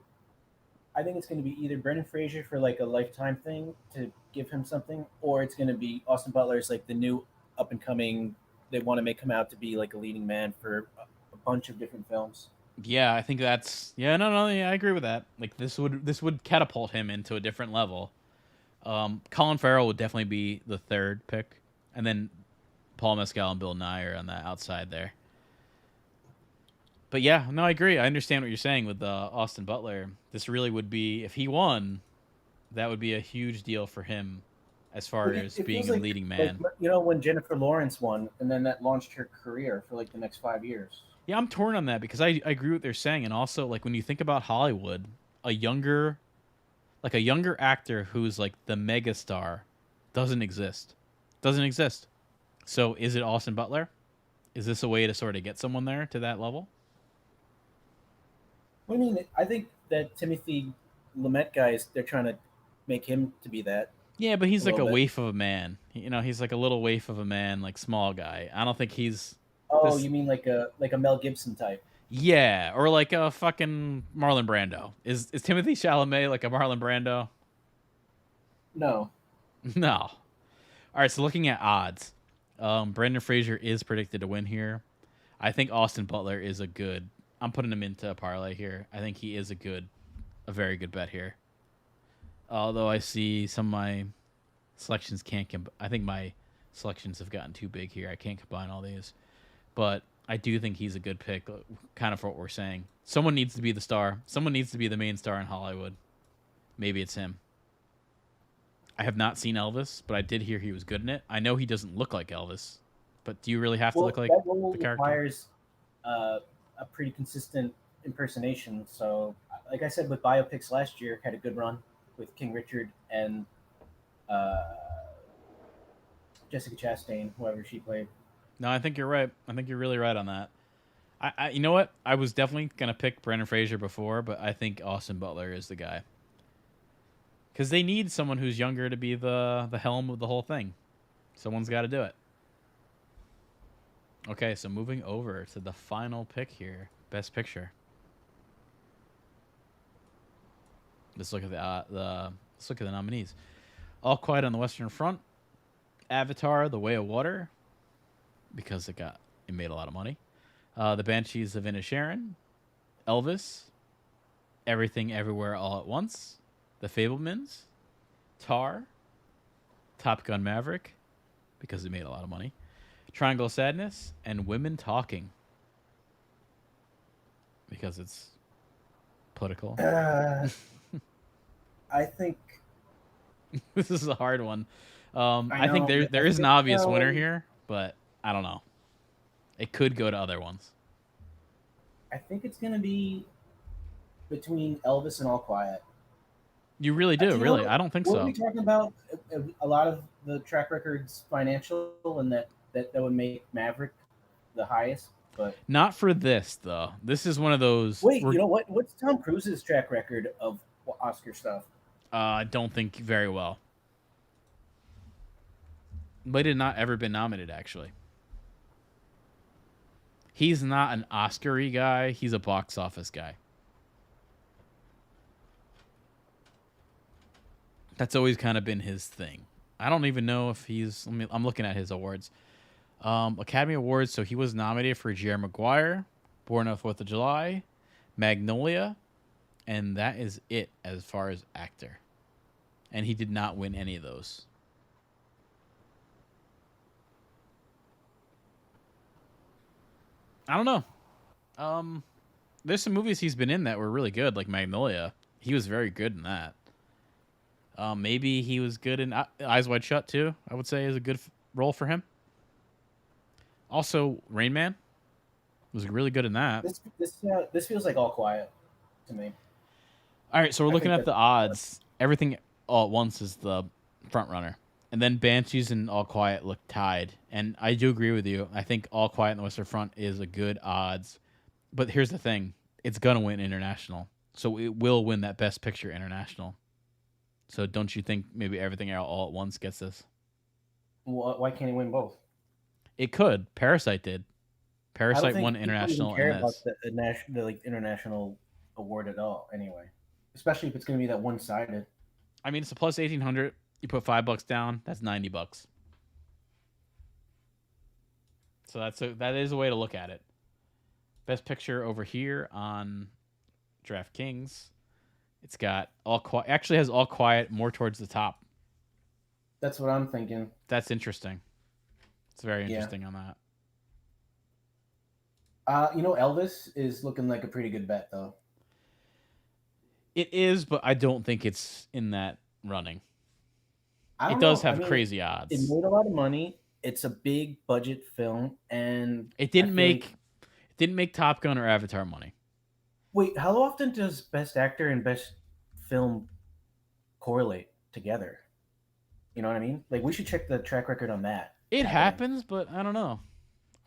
I think it's going to be either Brendan Fraser for like a lifetime thing to give him something, or it's going to be Austin Butler's like the new up and coming. They want to make him out to be like a leading man for a bunch of different films. Yeah, I think that's no, yeah, I agree with that. Like this would catapult him into a different level. Colin Farrell would definitely be the third pick, and then Paul Mescal and Bill Nye are on the outside there. But yeah, no, I agree. I understand what you're saying with Austin Butler. This really would be if he won, that would be a huge deal for him as far Like it, as it being feels a leading like man. when Jennifer Lawrence won, and then that launched her career for like the next 5 years. Yeah, I'm torn on that because I agree with what they're saying, and also like when you think about Hollywood, a younger a younger actor who's like the mega star doesn't exist. Doesn't exist. So is it Austin Butler? Is this a way to sort of get someone there to that level? What do you mean? I think that Timothy Lumet guy is they're trying to make him to be that Yeah, but a he's like little a bit. waif of a man. He's like a little waif of a man, like small guy. I don't think he's Oh, this. you mean like a Mel Gibson type? Yeah, or like a fucking Marlon Brando. Is Timothy Chalamet like a Marlon Brando? No. No. All right, so looking at odds, Brendan Fraser is predicted to win here. I think Austin Butler is a good. I'm putting him into a parlay here. I think he is a very good bet here. Although I see some of my selections can't. I think my selections have gotten too big here. I can't combine all these, but I do think he's a good pick. Kind of for what we're saying. Someone needs to be the star. Someone needs to be the main star in Hollywood. Maybe it's him. I have not seen Elvis, but I did hear he was good in it. I know he doesn't look like Elvis, but do you really have to look Well, like that role the character? requires uh, a pretty consistent impersonation. So, like I said, with biopics last year, had a good run with King Richard and uh, Jessica Chastain, whoever she played. No, I think you're right. I think you're really right on that. You know what? I was definitely gonna pick Brendan Fraser before, but I think Austin Butler is the guy because they need someone who's younger to be the helm of the whole thing. Someone's got to do it. Okay, so moving over to the final pick here, Best Picture. Let's look at the let's look at the nominees. All Quiet on the Western Front, Avatar: The Way of Water, because it made a lot of money. The Banshees of Inisherin, Elvis, Everything Everywhere All at Once, The Fablemans, Tar, Top Gun Maverick, because it made a lot of money. Triangle of Sadness, and Women Talking, because it's political. Uh, I think This is a hard one. I I think know. there I is an think obvious winner here, but I don't know. It could go to other ones. I think it's gonna be between Elvis and All Quiet. You really do, You really? know, I don't think what were we so. talking about? A lot of the track records financial, and that would make Maverick the highest. But Not for this though. This is one of those. wait, you know what? What's Tom Cruise's track record of Oscar stuff? I don't think very well. Might have not ever been nominated. Actually, he's not an Oscar-y guy. He's a box office guy. That's always kind of been his thing. I don't even know if he's. I'm looking at his awards. Academy Awards. So he was nominated for Jerry Maguire, Born on the Fourth of July, Magnolia, and that is it as far as actor. And he did not win any of those. I don't know. Um, there's some movies he's been in that were really good, like Magnolia. He was very good in that. Maybe he was good in Eyes Wide Shut too. I would say is a good role for him. Also, Rain Man was really good in that. This feels like All Quiet to me. All right, so we're I looking think at that's the odds. Everything All at Once is the front runner, and then Banshees and All Quiet look tied. And I do agree with you. I think All Quiet in the Western Front is a good odds. But here's the thing: it's gonna win international, so it will win that Best Picture international. So don't you think maybe Everything All at Once gets this? Why can't he win both? It could. Parasite did. I don't Parasite won think people even international and care about this. the like international award at all. Anyway, especially if it's going to be that one sided. I mean, it's a plus 1800. You put $5 down, that's $90. So that is a way to look at it. Best Picture over here on DraftKings. It's got All Quiet. Actually, has All Quiet more towards the top. That's what I'm thinking. That's interesting. It's very Yeah. interesting on that. Elvis is looking like a pretty good bet though. It is, but I don't think it's in that running. I It don't does know. I have mean, crazy it odds. made a lot of money. It's a big budget film, and It I didn't feel make like it didn't make Top Gun or Avatar money. wait, how often does Best Actor and Best Film correlate together? You know what I mean? Like we should check the track record on that It happening. happens, but I don't know.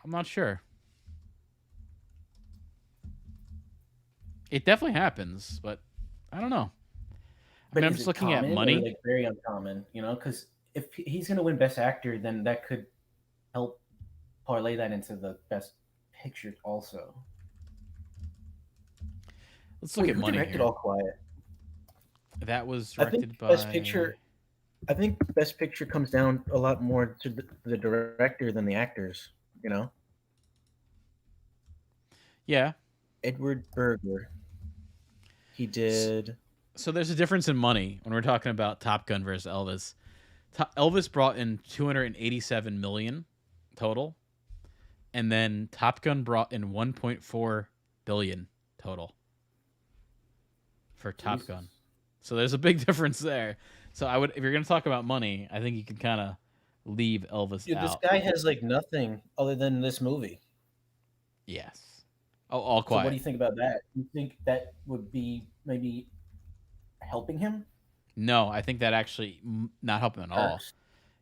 I'm not sure. It definitely happens, but I don't know. I mean, But I'm is just it looking at common or money. like very uncommon? Because if he's going to win Best Actor, then that could help parlay that into the Best Picture also. Let's look Wait, at who money directed here. All Quiet? That was I think directed Best by. Picture. I think Best Picture comes down a lot more to the director than the actors. You know, Yeah. Edward Berger. He did. So there's a difference in money when we're talking about Top Gun versus Elvis. Elvis brought in 287 million total, and then Top Gun brought in 1.4 billion total for Top Gun. Jesus. So there's a big difference there. So I would, if you're gonna talk about money, I think you can kind of leave Elvis Dude, this out. guy has like nothing other than this movie. Yes. Oh, All So what do Quiet. you think about that? You think that would be maybe helping him? No, I think that actually not helping at all. Hurts.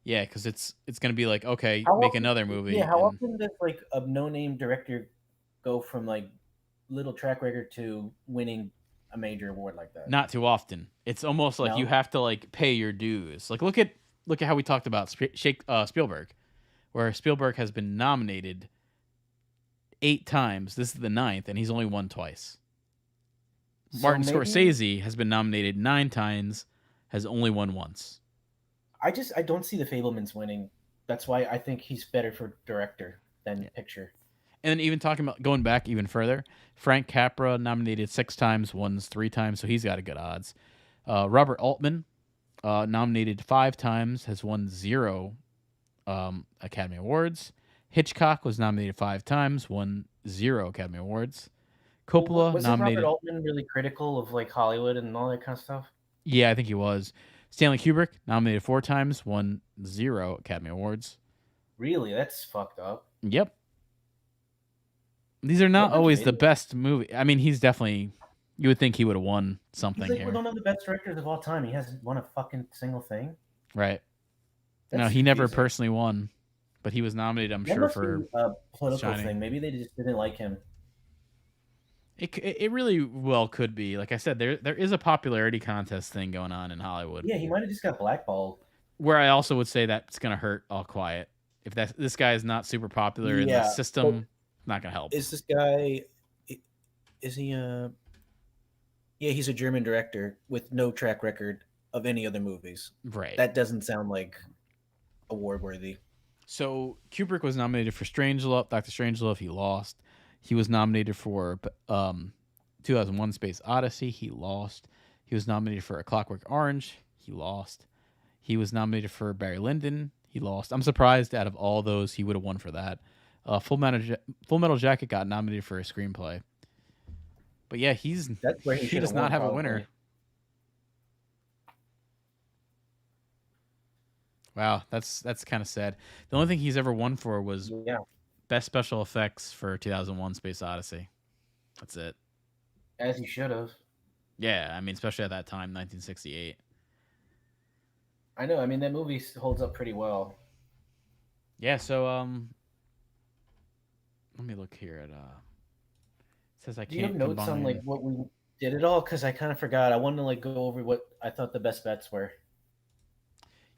Yeah, because it's gonna be like, okay, How make often? another Yeah, movie, how and often does like a no-name director go from like little track record to winning a major award like that? not too often. It's almost like you No. have to like pay your dues. Like look at how we talked about Spielberg, where Spielberg has been nominated 8 times. This is the ninth, and he's only won twice. So Martin maybe Scorsese has been nominated 9 times, has only won once. I don't see the Fablemans winning. That's why I think he's better for director than Yeah. picture. And then even talking about going back even further, Frank Capra nominated 6 times, won 3 times, so he's got a good odds. Robert Altman nominated 5 times, has won 0 Academy Awards. Hitchcock was nominated 5 times, won 0 Academy Awards. Well, Coppola wasn't Robert nominated. Altman really critical of like Hollywood and all that kind of stuff? Yeah, I think he was. Stanley Kubrick nominated 4 times, won 0 Academy Awards. Really, that's fucked up. Yep. These are What not about always the Fableman? best movie. I mean, he's definitely. You would think he would have won He's something like here, one of the best directors of all time. He hasn't won a fucking single thing. right? No, That's he never confusing. personally won, but he was nominated. I'm That sure must for be a political Shining. thing. Maybe they just didn't like him. It really well could be. Like I said, there is a popularity contest thing going on in Hollywood, Yeah, he might have just got blackballed. where I also would say that's gonna hurt All Quiet. If that this guy is not super popular in the Yeah, but system, not gonna help. is this guy? Is he? Yeah, he's a German director with no track record of any other movies. Right. That doesn't sound like award worthy. So Kubrick was nominated for Strangelove, Doctor Strangelove. He lost. He was nominated for 2001: Space Odyssey. He lost. He was nominated for A Clockwork Orange. He lost. He was nominated for Barry Lyndon. He lost. I'm surprised out of all those he would have won for that. Full Metal Jacket got nominated for a screenplay. But yeah, That's where he he should have does not won, have a winner. probably. Wow, that's kind of sad. The only thing he's ever won for was Yeah, best special effects for 2001: Space Odyssey. That's it. as he should have. Yeah, I mean, especially at that time, 1968. I know. I mean, that movie holds up pretty well. Yeah, so let me look here at it says I Do you have can't notes on like combine. what we did at all? Because I kind of forgot. I wanted to like go over what I thought the best bets were.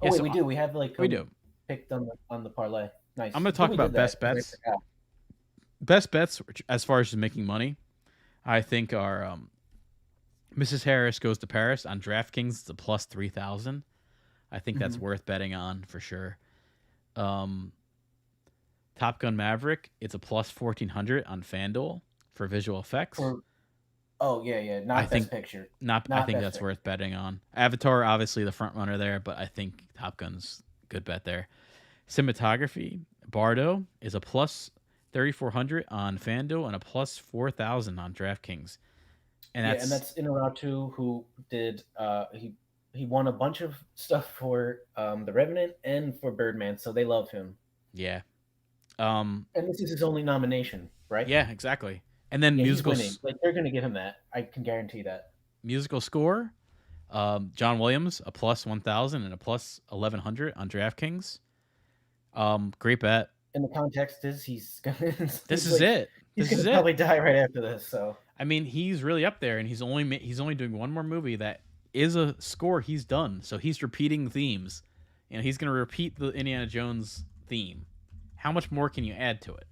Oh Yeah, wait, so we do. We have like we do. picked on the parlay. I'm Nice. going to Until talk we about did that best because I bets. forgot. Best bets as far as just making money, I think are Mrs. Harris Goes to Paris on DraftKings. It's a plus 3,000. I think that's Mhm. worth betting on for sure. Um, Top Gun Maverick, it's a plus 1,400 on FanDuel for visual effects. For oh yeah, yeah, I not best think picture, not. I not think best that's picture. worth betting on. Avatar, obviously the front runner there, but I think Top Gun's a good bet there. Cinematography, Bardo is a plus 3,400 on FanDuel and a plus 4,000 on DraftKings, and Yeah, and that's that's Inaratu who did he won a bunch of stuff for The Revenant and for Birdman, so they love him. yeah, um, And this is his only nomination, right? yeah, exactly. And then Yeah, he's winning. Like they're gonna give him that. I can guarantee that. musical score, John Williams a plus 1,000 and a plus 1,100 on DraftKings. Great bet. And the context is he's gonna This he's is like it. he's This is gonna it. probably die right after this. So I mean, he's really up there, and he's only doing one more movie that is a score he's done. So he's repeating themes. You know, he's going to repeat the Indiana Jones theme. How much more can you add to it?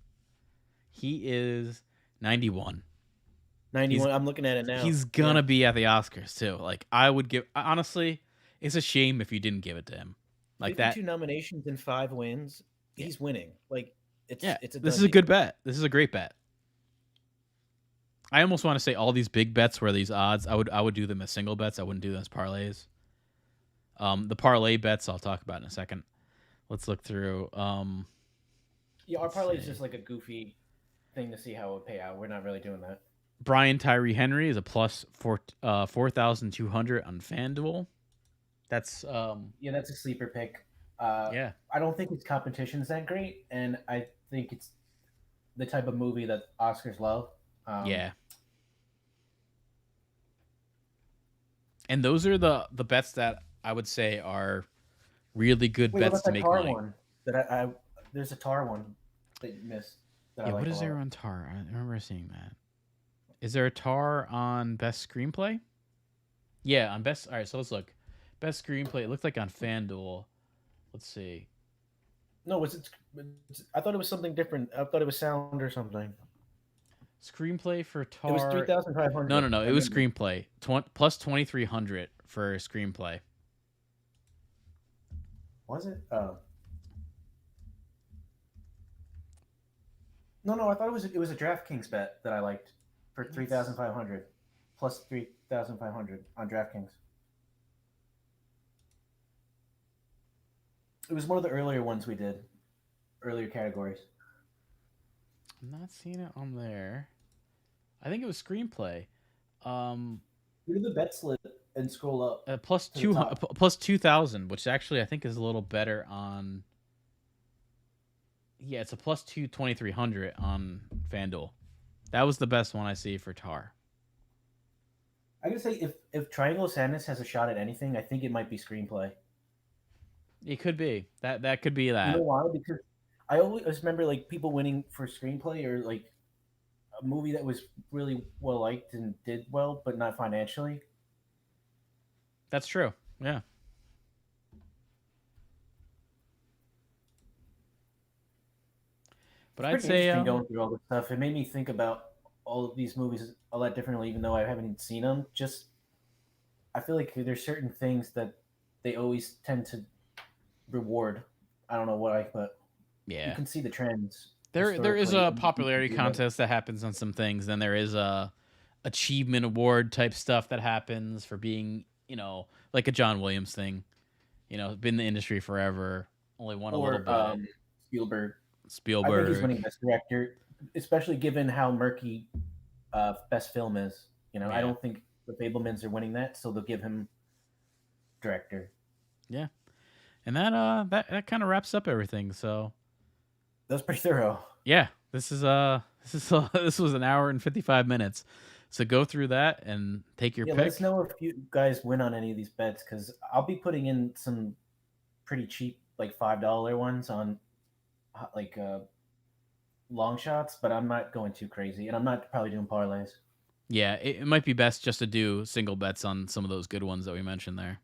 He is 91. He's 91. I'm looking at it now. he's Yeah, gonna be at the Oscars too. Like I would give honestly, it's a shame if you didn't give it to him. Like that. 52 nominations and 5 wins. Yeah, He's winning. Like yeah. it's a This done is a good deal. bet. This is a great bet. I almost want to say all these big bets where these odds. I would do them as single bets. I wouldn't do them as parlays. The parlay bets I'll talk about in a second. Let's look through. Yeah, our Let's parlay is see. just like a goofy thing to see how it would pay out. We're not really doing that. Brian Tyree Henry is a plus 4,200 on FanDuel. That's Yeah, that's a sleeper pick. Uh, yeah. I don't think its competition's that great, and I think it's the type of movie that Oscars love. Um, Yeah. And those are the bets that I would say are really good Wait, what bets about to that make Tar money. one? That there's a Tar one that you missed that I Yeah, what like a is there lot. on Tar? I remember seeing that. Is there a Tar on best screenplay? Yeah, on best. All right, so let's look. Best screenplay. It looked like on FanDuel. Let's see. No, was it? I thought it was something different. I thought it was sound or something. Screenplay for It was three Tar. thousand five No, no, hundred. no. I It was remember. screenplay. Plus 2300 for screenplay. Was it? No, no. I thought it was a DraftKings bet that I liked for three thousand Let's. five hundred plus 3,500 on DraftKings. It was one of the earlier ones we did, earlier categories. I'm not seeing it on there. I think it was screenplay. Um, Go to the bet slip and scroll up plus to the top. plus 2000, which actually I think is a little better on. Yeah, it's a plus 2300 on FanDuel. That was the best one I see for Tar. I gotta say, if Triangle of Sadness has a shot at anything, I think it might be screenplay. It could be that could be You know that. why? Because I always remember like people winning for screenplay or like a movie that was really well liked and did well, but not financially. That's true. Yeah. But It's I'd pretty say interesting going through all this stuff. It made me think about all of these movies a lot differently, even though I haven't seen them. Just I feel like there's certain things that they always tend to reward. I don't know why, but you yeah. can see the trends There is historically. a popularity contest that happens on some things. Then there is a achievement award type stuff that happens for being, like a John Williams thing. Been in the industry forever, only won a little Or bit. Spielberg. I think he's Spielberg. winning Best Director, especially given how murky Best Film is. I Yeah. don't think the Fablemans are winning that, so they'll give him Director. Yeah. And that kind of wraps up everything. So, That's pretty thorough. yeah, this was an hour and 55 minutes. So go through that and take your Yeah, let us pick. know if you guys win on any of these bets because I'll be putting in some pretty cheap, like $5 ones on like long shots, but I'm not going too crazy, and I'm not probably doing parlays. Yeah, it might be best just to do single bets on some of those good ones that we mentioned there.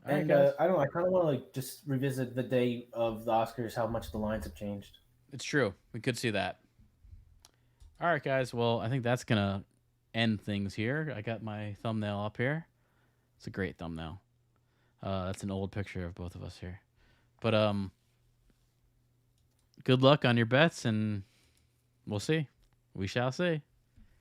All right, And guys. I don't know. I kind of want to like just revisit the day of the Oscars, how much the lines have changed. It's true. We could see that. All right, guys. Well, I think that's gonna end things here. I got my thumbnail up here. It's a great thumbnail. That's an old picture of both of us here. But good luck on your bets, and we'll see. We shall see.